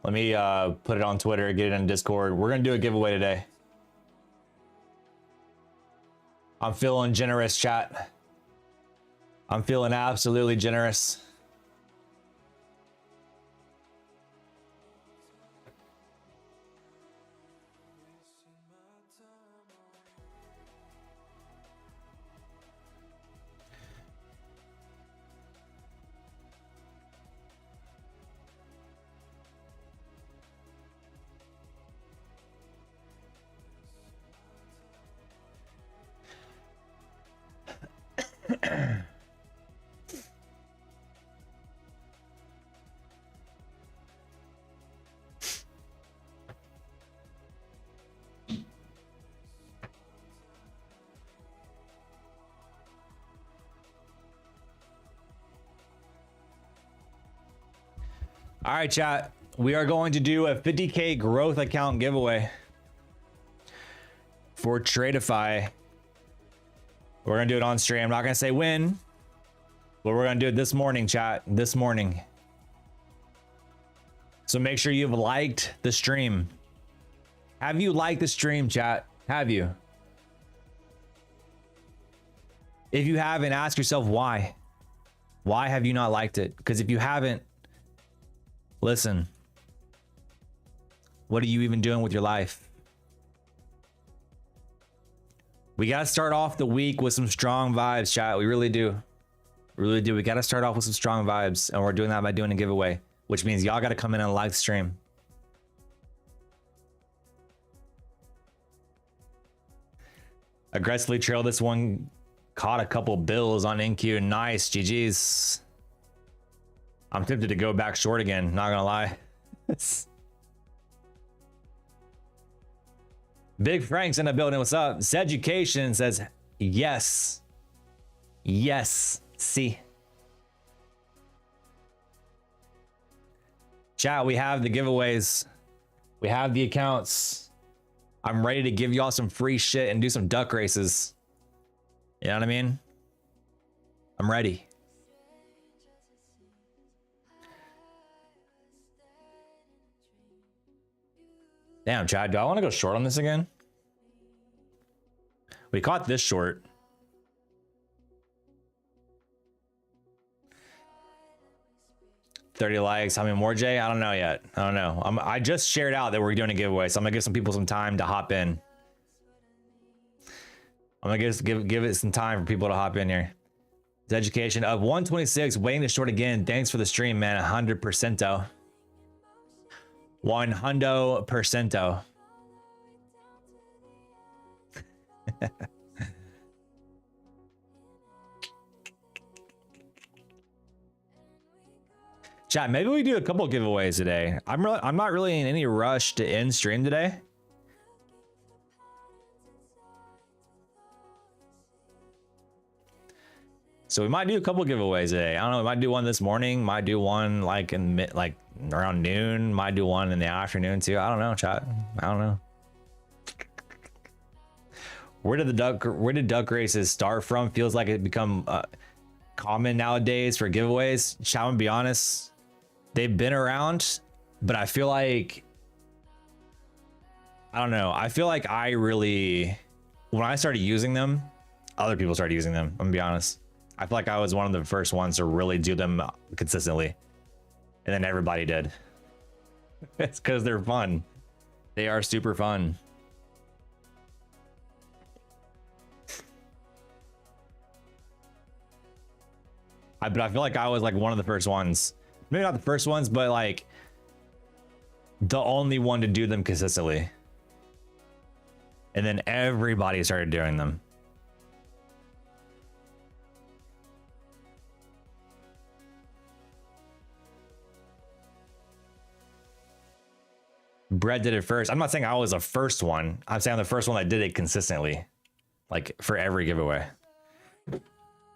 Let me put it on Twitter, get it in Discord. We're gonna do a giveaway today. I'm feeling generous, chat. I'm feeling absolutely generous. All right, chat. We are going to do a 50K growth account giveaway for Tradeify. We're gonna do it on stream. I'm not gonna say when, but we're gonna do it this morning, chat. This morning. So make sure you've liked the stream. Have you liked the stream, chat? Have you? If you haven't, ask yourself why. Why have you not liked it? Because if you haven't, listen. What are you even doing with your life? We got to start off the week with some strong vibes, chat. We really do. We really do. We got to start off with some strong vibes. And we're doing that by doing a giveaway, which means y'all got to come in and like the stream. Aggressively trail this one. Caught a couple bills on NQ. Nice. GG's. I'm tempted to go back short again. Not going to lie. Big Frank's in the building. What's up? Zeducation says yes. Yes. See. Chat, we have the giveaways. We have the accounts. I'm ready to give y'all some free shit and do some duck races. You know what I mean? I'm ready. Damn, Chad, do I want to go short on this again? We caught this short. $30 likes. How many more, Jay? I don't know yet. I don't know. I just shared out that we're doing a giveaway, so I'm gonna give some people some time to hop in. I'm gonna give it some time for people to hop in here. It's education of 126, waiting to short again. Thanks for the stream, man. 100%. 100%. Chat, maybe we do a couple giveaways today. I'm not really in any rush to end stream today. So we might do a couple giveaways today. I don't know. We might do one this morning. Might do one like around noon. Might do one in the afternoon too. I don't know, chat. I don't know. Where did duck races start from? Feels like it become common nowadays for giveaways. Shall I be honest? They've been around, but I feel like, I don't know. I feel like when I started using them, other people started using them. I'm gonna be honest. I feel like I was one of the first ones to really do them consistently. And then everybody did. It's because they're fun. They are super fun. But I feel like I was like one of the first ones. Maybe not the first ones, but like the only one to do them consistently. And then everybody started doing them. Brett did it first. I'm not saying I was the first one. I'm saying I'm the first one that did it consistently. Like for every giveaway.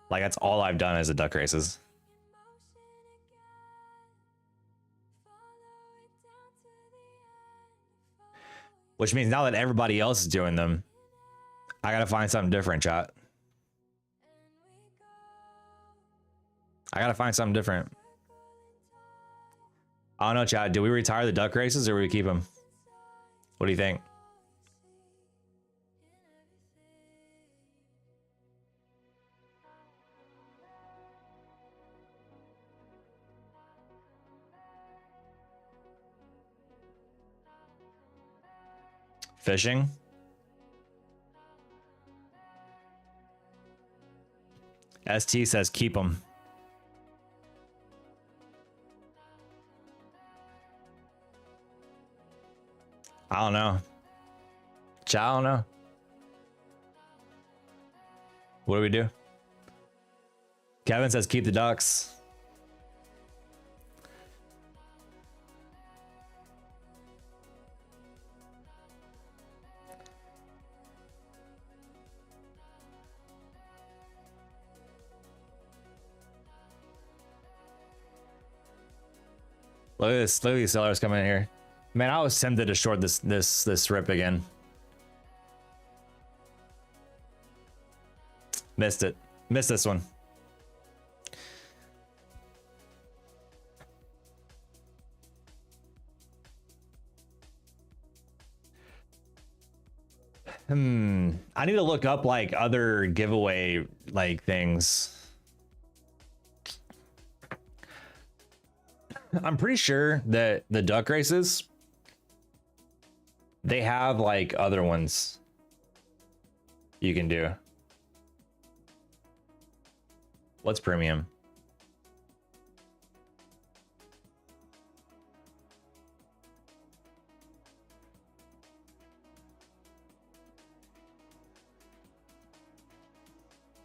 Like that's all I've done as a duck races. Which means now that everybody else is doing them, I gotta find something different, chat. I gotta find something different. I don't know, chat. Do we retire the duck races or do we keep them? What do you think? Fishing? ST says keep them. I don't know. I don't know. What do we do? Kevin says keep the ducks. Look at this. Look at these sellers coming in here. Man, I was tempted to short this rip again. Missed it. Missed this one. I need to look up like other giveaway like things. I'm pretty sure that the duck races, they have like other ones you can do. What's premium?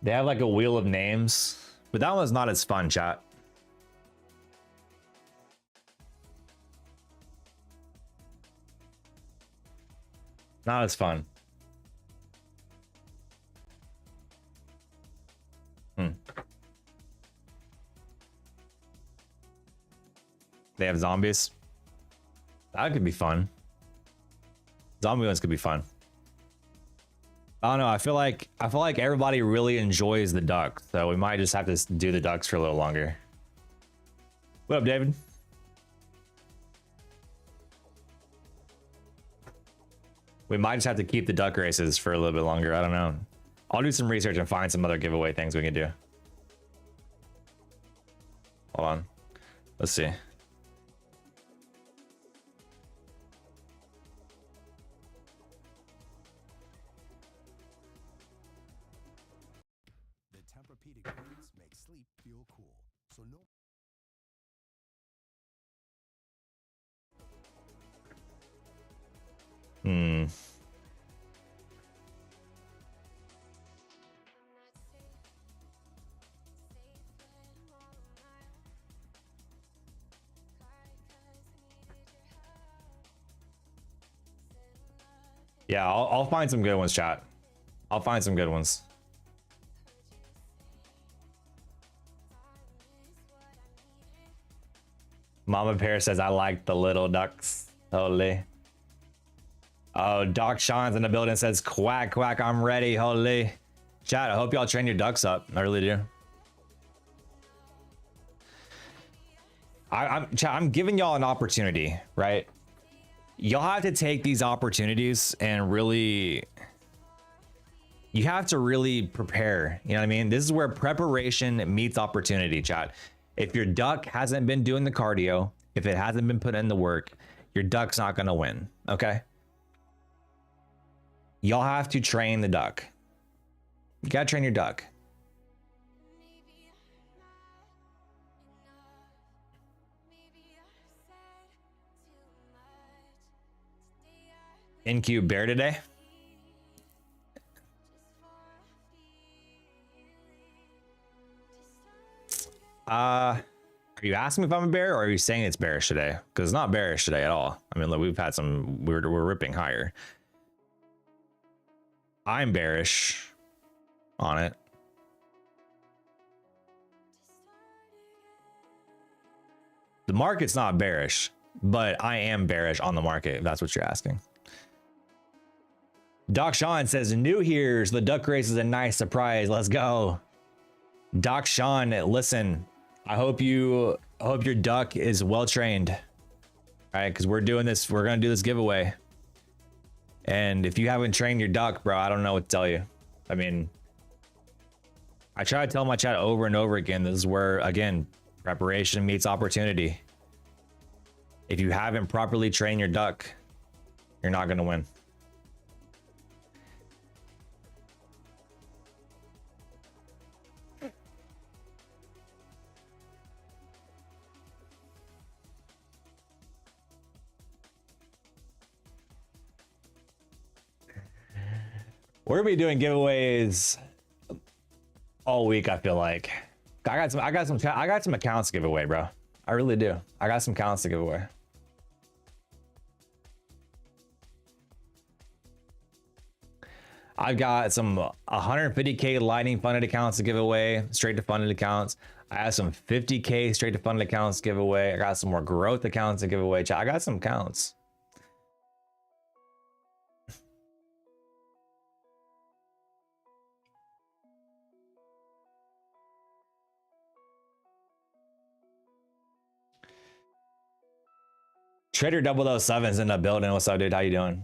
They have like a wheel of names, but that one's not as fun, chat. Not as fun. They have zombies. That could be fun. Zombie ones could be fun. I don't know. I feel like everybody really enjoys the ducks, so we might just have to do the ducks for a little longer. What up, David? We might just have to keep the duck races for a little bit longer. I don't know. I'll do some research and find some other giveaway things we can do. Hold on. Let's see. The Tempur-Pedic fleece makes sleep feel cool. So no. Yeah, I'll find some good ones, chat. I'll find some good ones. Mama Bear says I like the little ducks. Totally. Oh, Doc Sean's in the building, says quack quack, I'm ready. Holy chat, I hope y'all train your ducks up. I really do. I'm giving y'all an opportunity, right? Y'all have to take these opportunities and really, you have to really prepare. You know what I mean? This is where preparation meets opportunity, chat. If your duck hasn't been doing the cardio, if it hasn't been put in the work, your duck's not gonna win, okay? Y'all have to train the duck. You gotta train your duck. NQ bear today? Are you asking me if I'm a bear, or are you saying it's bearish today? Because it's not bearish today at all. I mean, look, we've had some, we're ripping higher. I'm bearish on it. The market's not bearish, but I am bearish on the market, if that's what you're asking. Doc Sean says, new here's the duck race is a nice surprise. Let's go. Doc Sean, listen, I hope your duck is well trained. All right, because we're doing this, we're gonna do this giveaway. And if you haven't trained your duck, bro, I don't know what to tell you. I mean, I try to tell my chat over and over again, this is where, again, preparation meets opportunity. If you haven't properly trained your duck, you're not gonna win. We're gonna be doing giveaways all week, I feel like. I got some accounts to give away, bro. I really do. I got some accounts to give away. I've got some 150K lightning funded accounts to give away, straight to funded accounts. I have some 50K straight to funded accounts to give away. I got some more growth accounts to give away. I got some accounts. Trader 007's in the building. What's up, dude? How you doing?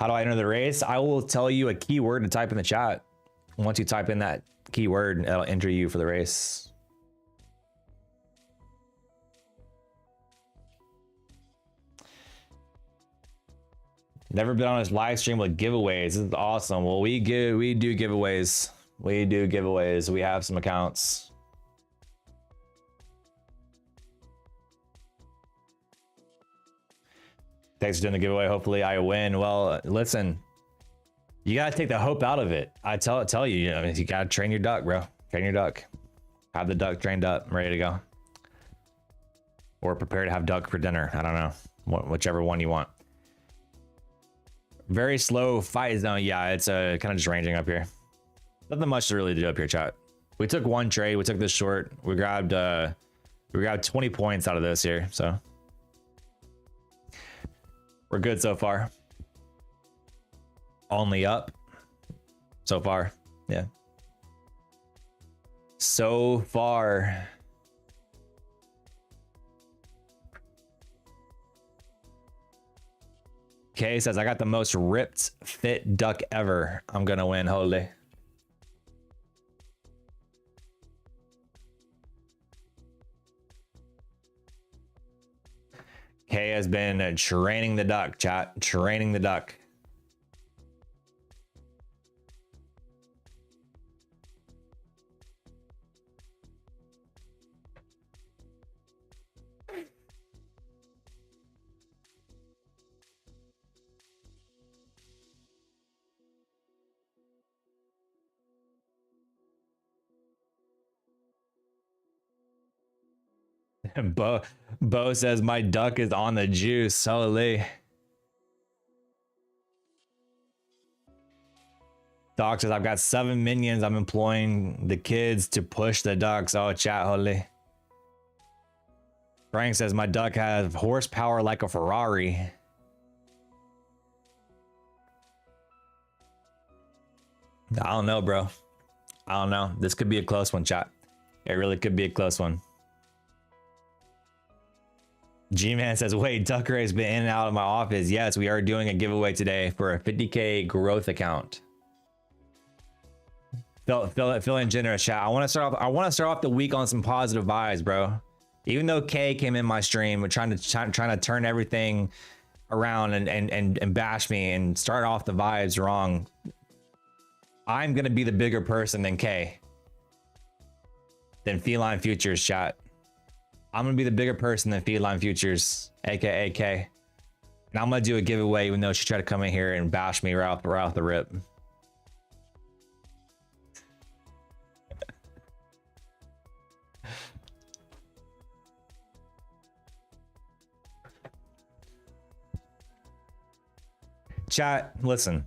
How do I enter the race? I will tell you a keyword to type in the chat. Once you type in that keyword, it'll enter you for the race. Never been on this live stream with giveaways. This is awesome. Well, we do giveaways. We do giveaways. We have some accounts. Thanks for doing the giveaway. Hopefully I win. Well, listen, you gotta take the hope out of it. I tell you, you know, you gotta train your duck, bro. Train your duck. Have the duck trained up, ready to go. Or prepare to have duck for dinner. I don't know, whichever one you want. Very slow fight zone. Yeah, it's kind of just ranging up here. Nothing much to really do up here, chat. We took one trade. We took this short. We grabbed 20 points out of this here, so. We're good so far. Only up so far. Yeah. So far. Kay says, I got the most ripped fit duck ever. I'm gonna win, holy. Kay has been training the duck, chat. Training the duck. Bo says my duck is on the juice. Holy. Doc says I've got 7 minions. I'm employing the kids to push the ducks. Oh, chat, holy. Frank says my duck has horsepower like a Ferrari. I don't know, bro. I don't know. This could be a close one, chat. It really could be a close one. G-Man says, wait, Tucker has been in and out of my office. Yes, we are doing a giveaway today for a 50K growth account. Feeling generous, chat. I want to start off the week on some positive vibes, bro. Even though Kay came in my stream, we're trying to turn everything around and bash me and start off the vibes wrong. I'm gonna be the bigger person than Kay. Than Feline Futures, chat. I'm gonna be the bigger person than Feline Futures, aka Kay. And I'm gonna do a giveaway even though she tried to come in here and bash me right off the rip. Chat, listen.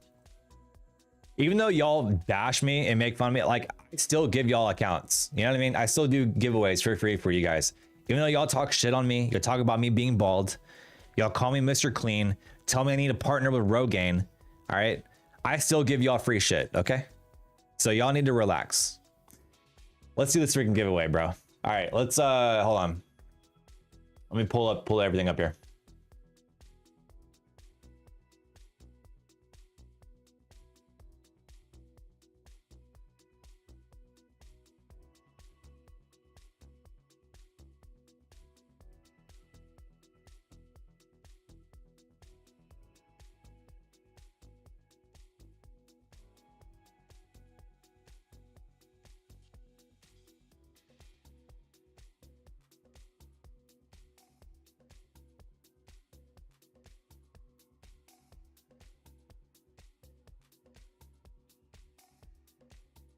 Even though y'all bash me and make fun of me, like, I still give y'all accounts. You know what I mean? I still do giveaways for free for you guys. Even though y'all talk shit on me, y'all talk about me being bald, y'all call me Mr. Clean, tell me I need to partner with Rogaine, all right? I still give y'all free shit, okay? So y'all need to relax. Let's do this freaking giveaway, bro. All right, let's, hold on. Let me pull everything up here.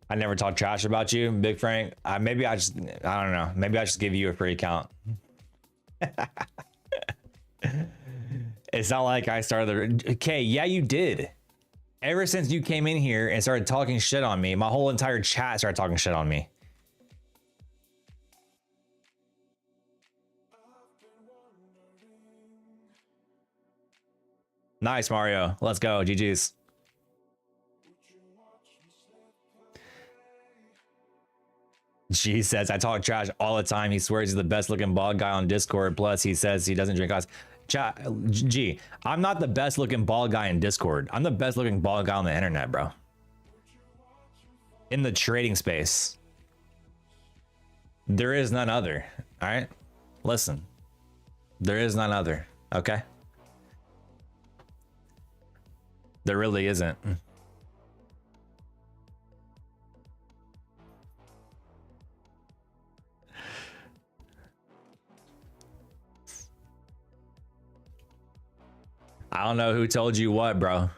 I never talk trash about you, Big Frank. Maybe I don't know. Maybe I just give you a free account. It's not like I started the... Okay, yeah, you did. Ever since you came in here and started talking shit on me, my whole entire chat started talking shit on me. Nice, Mario. Let's go. GG's. G says, I talk trash all the time. He swears he's the best looking bald guy on Discord. Plus, he says he doesn't drink ice. G, I'm not the best looking bald guy in Discord. I'm the best looking bald guy on the internet, bro. In the trading space. There is none other. All right? Listen. There is none other. Okay? There really isn't. I don't know who told you what, bro.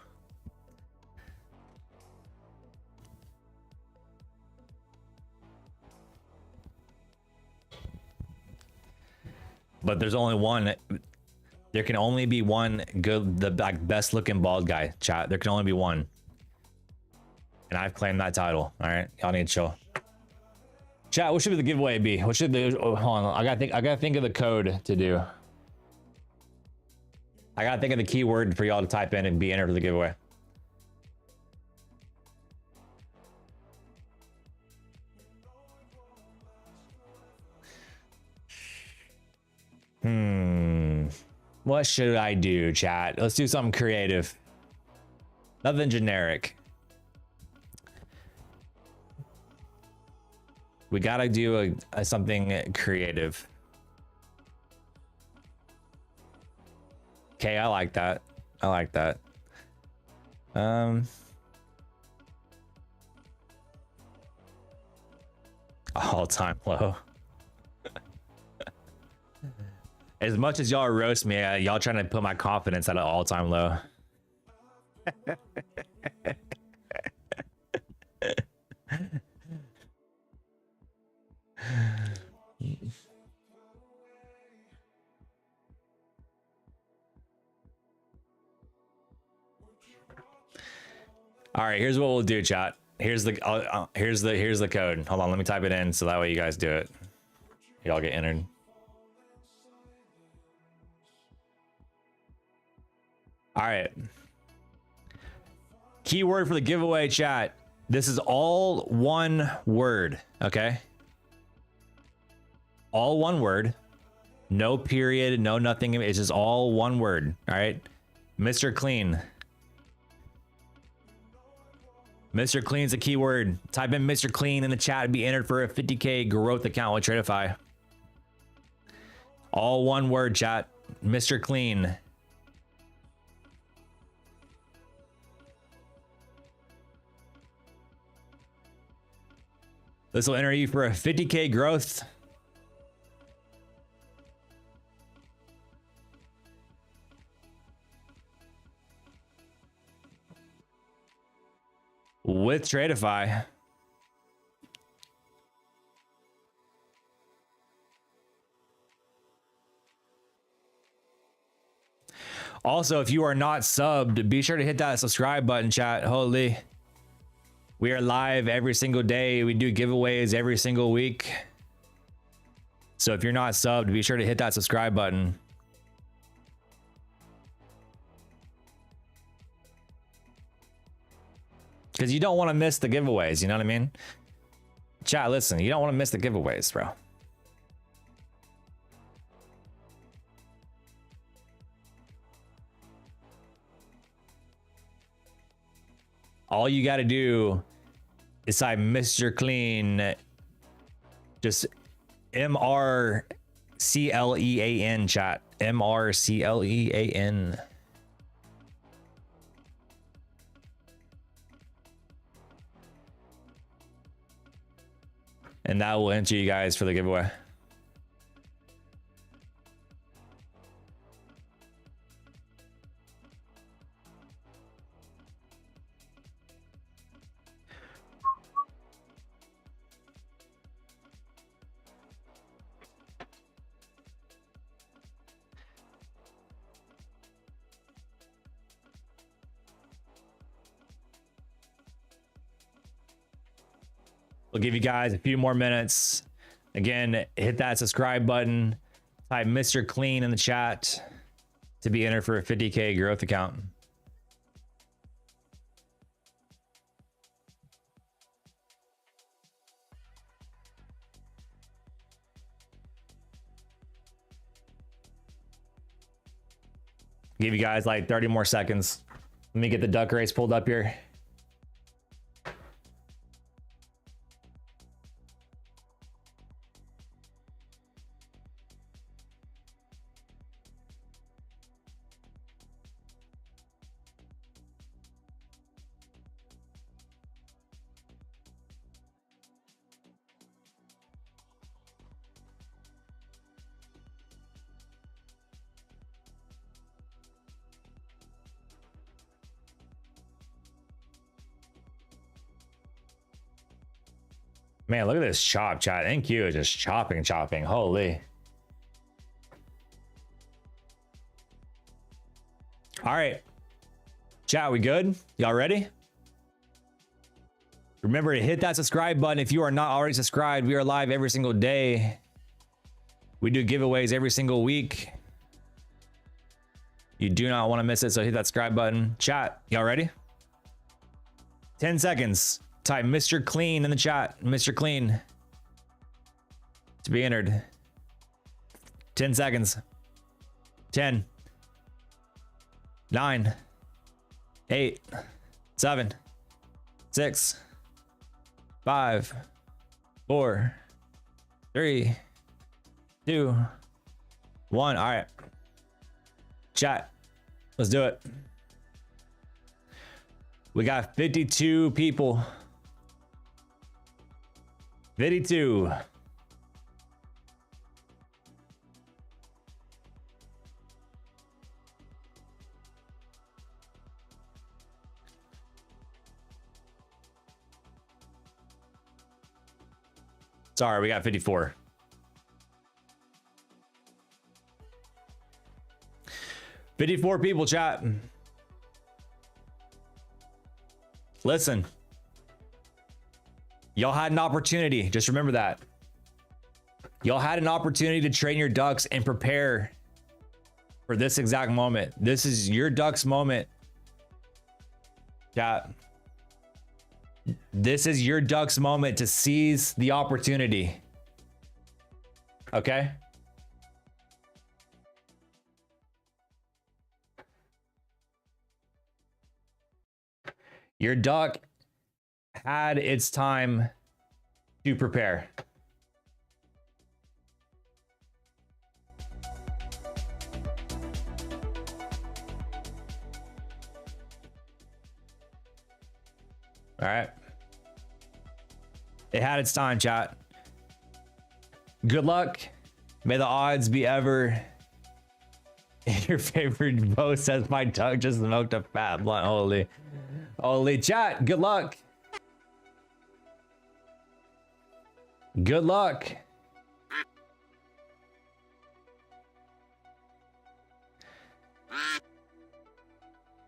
But there's only one. There can only be one good, the like best looking bald guy, chat. There can only be one. And I've claimed that title. All right, y'all need to chill. Chat, what should the giveaway be? What should the? Oh, hold on, I gotta think of the code to do. I gotta think of the keyword for y'all to type in and be entered for the giveaway. What should I do, chat? Let's do something creative. Nothing generic. We gotta do something creative. Okay, I like that. I like that. All-time low. As much as y'all roast me, y'all trying to put my confidence at an all-time low. All right, here's what we'll do, chat. Here's the code. Hold on, let me type it in so that way you guys do it. Y'all get entered. All right. Keyword for the giveaway, chat. This is all one word, okay? All one word. No period, no nothing. It's just all one word, all right? Mr. Clean. Mr. Clean's a keyword. Type in Mr. Clean in the chat and be entered for a 50K growth account with Tradeify. All one word, chat. Mr. Clean. This will enter you for a 50K growth. With Tradeify. Also, if you are not subbed, be sure to hit that subscribe button, chat. Holy. We are live every single day. We do giveaways every single week. So if you're not subbed, be sure to hit that subscribe button. Because you don't want to miss the giveaways, you know what I mean? Chat, listen, you don't want to miss the giveaways, bro. All you got to do is type Mr. Clean, just MRCLEAN, chat. MRCLEAN. And that will enter you guys for the giveaway. We'll give you guys a few more minutes. Again, hit that subscribe button. Type Mr. Clean in the chat to be entered for a 50K growth account. Give you guys like 30 more seconds. Let me get the duck race pulled up here. Man, look at this chop, chat. NQ is just chopping. Holy. All right. Chat, we good? Y'all ready? Remember to hit that subscribe button if you are not already subscribed. We are live every single day. We do giveaways every single week. You do not want to miss it, so hit that subscribe button. Chat, y'all ready? 10 seconds. Type Mr. Clean in the chat. Mr. Clean to be entered. 10 seconds. 10, 9, 8, 7, 6, 5, 4, 3, 2, 1. All right. Chat, let's do it. We got 52 people. 52. Sorry, we got 54. $54 people, chat. Listen. Y'all had an opportunity. Just remember that. Y'all had an opportunity to train your ducks and prepare for this exact moment. This is your ducks moment. Chat. This is your duck's moment to seize the opportunity. Okay? Your duck had its time to prepare. All right. It had its time, chat. Good luck. May the odds be ever in your favorite. Bo says my duck just smoked a fat blunt. Holy chat. Good luck. Good luck.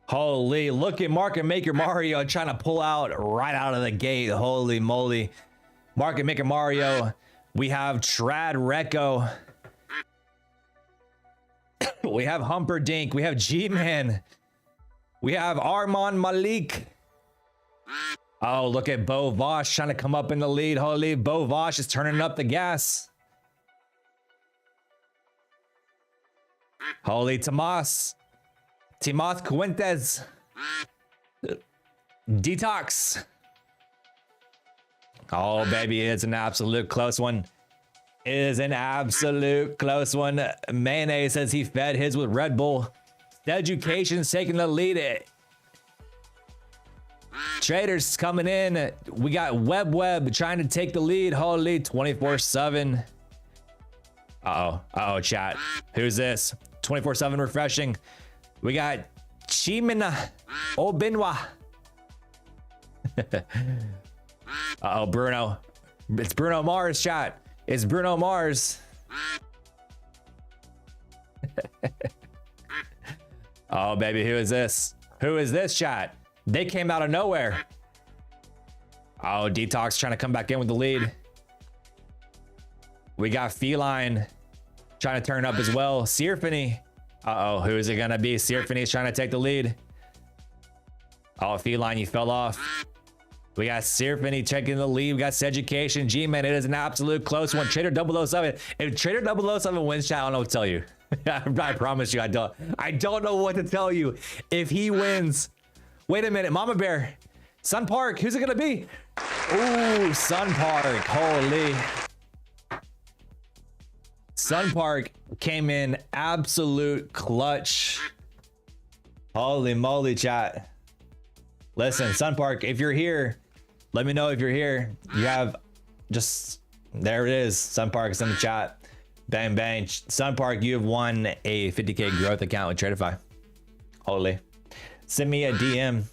Holy, look at Market Maker Mario trying to pull out right out of the gate. Holy moly. Market Maker Mario. We have Trad Recco. We have Humperdinck. We have G-Man. We have Armand Malik. Oh, look at Bo Vosh trying to come up in the lead. Holy, Bo Vosh is turning up the gas. Holy Tomas. Timothy Fuentes. Detox. Oh, baby, it's an absolute close one. It is an absolute close one. Mayonnaise says he fed his with Red Bull. Education's taking the lead. Traders coming in. We got Web trying to take the lead. Holy 24/7. Uh-oh, chat. Who's this? 24/7 refreshing. We got Chimina Obinwa. Uh-oh, Bruno. It's Bruno Mars, chat. It's Bruno Mars. Oh, baby, who is this? Who is this, chat? They came out of nowhere. Oh, Detox trying to come back in with the lead. We got Feline trying to turn up as well. Symphony. Uh-oh, who is it gonna be? Symphony's trying to take the lead. Oh, Feline, you fell off. We got Symphony checking the lead. We got Education. G-Man, it is an absolute close one. Trader 007. If Trader 007 wins, chat, I don't know what to tell you. I promise you, I don't know what to tell you. If he wins. Wait a minute, Mama Bear. Sun Park, who's it gonna be? Ooh, Sun Park, holy. Sun Park came in absolute clutch. Holy moly, chat. Listen, Sun Park, if you're here, let me know if you're here. You have just, there it is. Sun Park is in the chat. Bang, bang. Sun Park, you have won a 50K growth account with Tradeify. Holy. Send me a DM.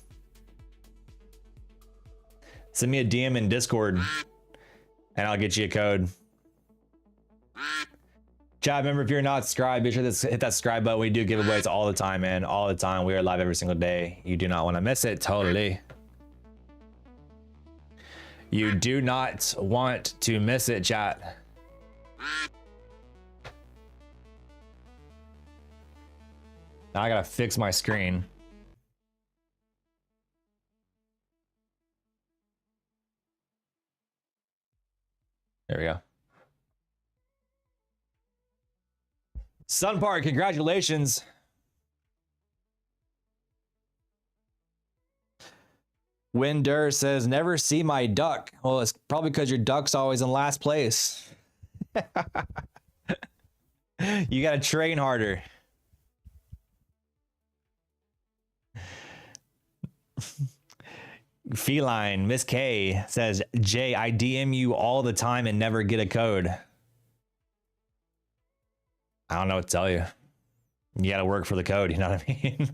Send me a DM in Discord and I'll get you a code. Chat, remember, if you're not subscribed, be sure to hit that subscribe button. We do giveaways all the time, man. All the time. We are live every single day. You do not want to miss it. Totally. You do not want to miss it, chat. Now I gotta fix my screen. There we go. Sun Park, congratulations. Winder says, never see my duck. Well, it's probably because your duck's always in last place. You gotta train harder. Feline, Miss K says, Jay, I DM you all the time and never get a code. I don't know what to tell you. You got to work for the code. You know what I mean?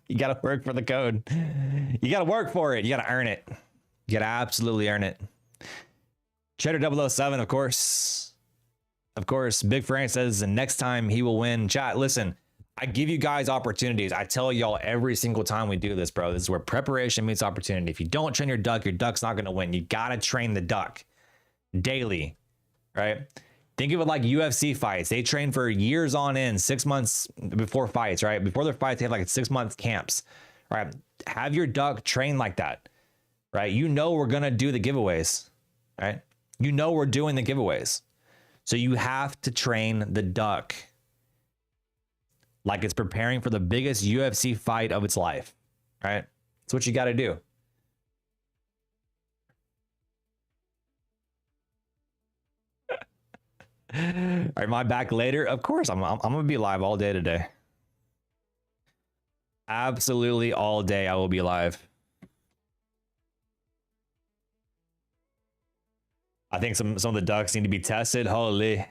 You got to work for the code. You got to work for it. You got to earn it. You got to absolutely earn it. Cheddar 007, of course. Of course, Big Frank says the next time he will win. Chat, listen, I give you guys opportunities. I tell y'all every single time we do this, bro. This is where preparation meets opportunity. If you don't train your duck's not going to win. You got to train the duck daily, right? Think of it like UFC fights. They train for years on end, 6 months before fights, right? Before their fights, they have like 6 month camps, right? Have your duck train like that. right? You know we're going to do the giveaways, right? You know we're doing the giveaways. So you have to train the duck like it's preparing for the biggest UFC fight of its life, right? That's what you got to do. All right, am I back later? Of course, I'm going to be live all day today. Absolutely all day I will be live. I think some of the ducks need to be tested. Holy.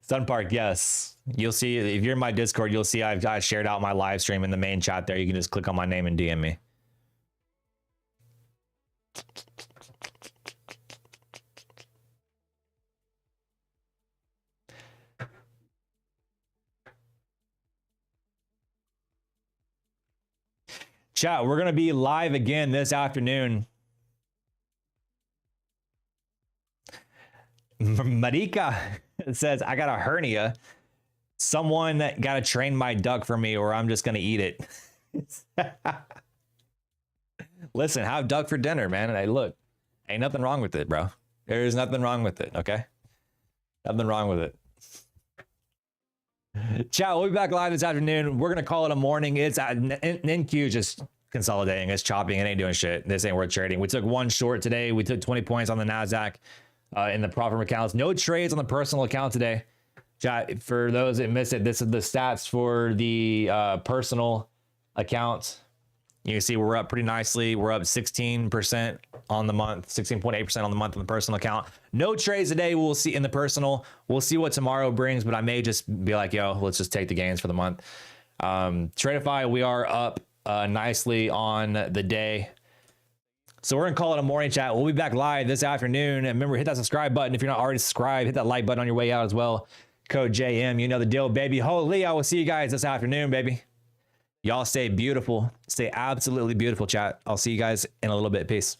Sun Park, yes. You'll see, if you're in my Discord, you'll see I shared out my live stream in the main chat there. You can just click on my name and DM me. Chat, we're going to be live again this afternoon. Marika says, I got a hernia. Someone got to train my duck for me or I'm just going to eat it. Listen, have duck for dinner, man. And look, ain't nothing wrong with it, bro. There's nothing wrong with it, okay? Nothing wrong with it. Chat, we'll be back live this afternoon. We're going to call it a morning. It's NQ just consolidating. It's chopping. It ain't doing shit. This ain't worth trading. We took one short today. We took 20 points on the Nasdaq in the profit accounts. No trades on the personal account today. Chat, for those that missed it, this is the stats for the personal account. You can see we're up pretty nicely. We're up 16% on the month, 16.8% on the month on the personal account. No trades today. We'll see in the personal. We'll see what tomorrow brings, but I may just be like, yo, let's just take the gains for the month. Tradeify, we are up nicely on the day. So we're going to call it a morning, chat. We'll be back live this afternoon. And remember, hit that subscribe button. If you're not already subscribed, hit that like button on your way out as well. Code JM, you know the deal, baby. Holy, I will see you guys this afternoon, baby. Y'all stay beautiful. Stay absolutely beautiful, chat. I'll see you guys in a little bit. Peace.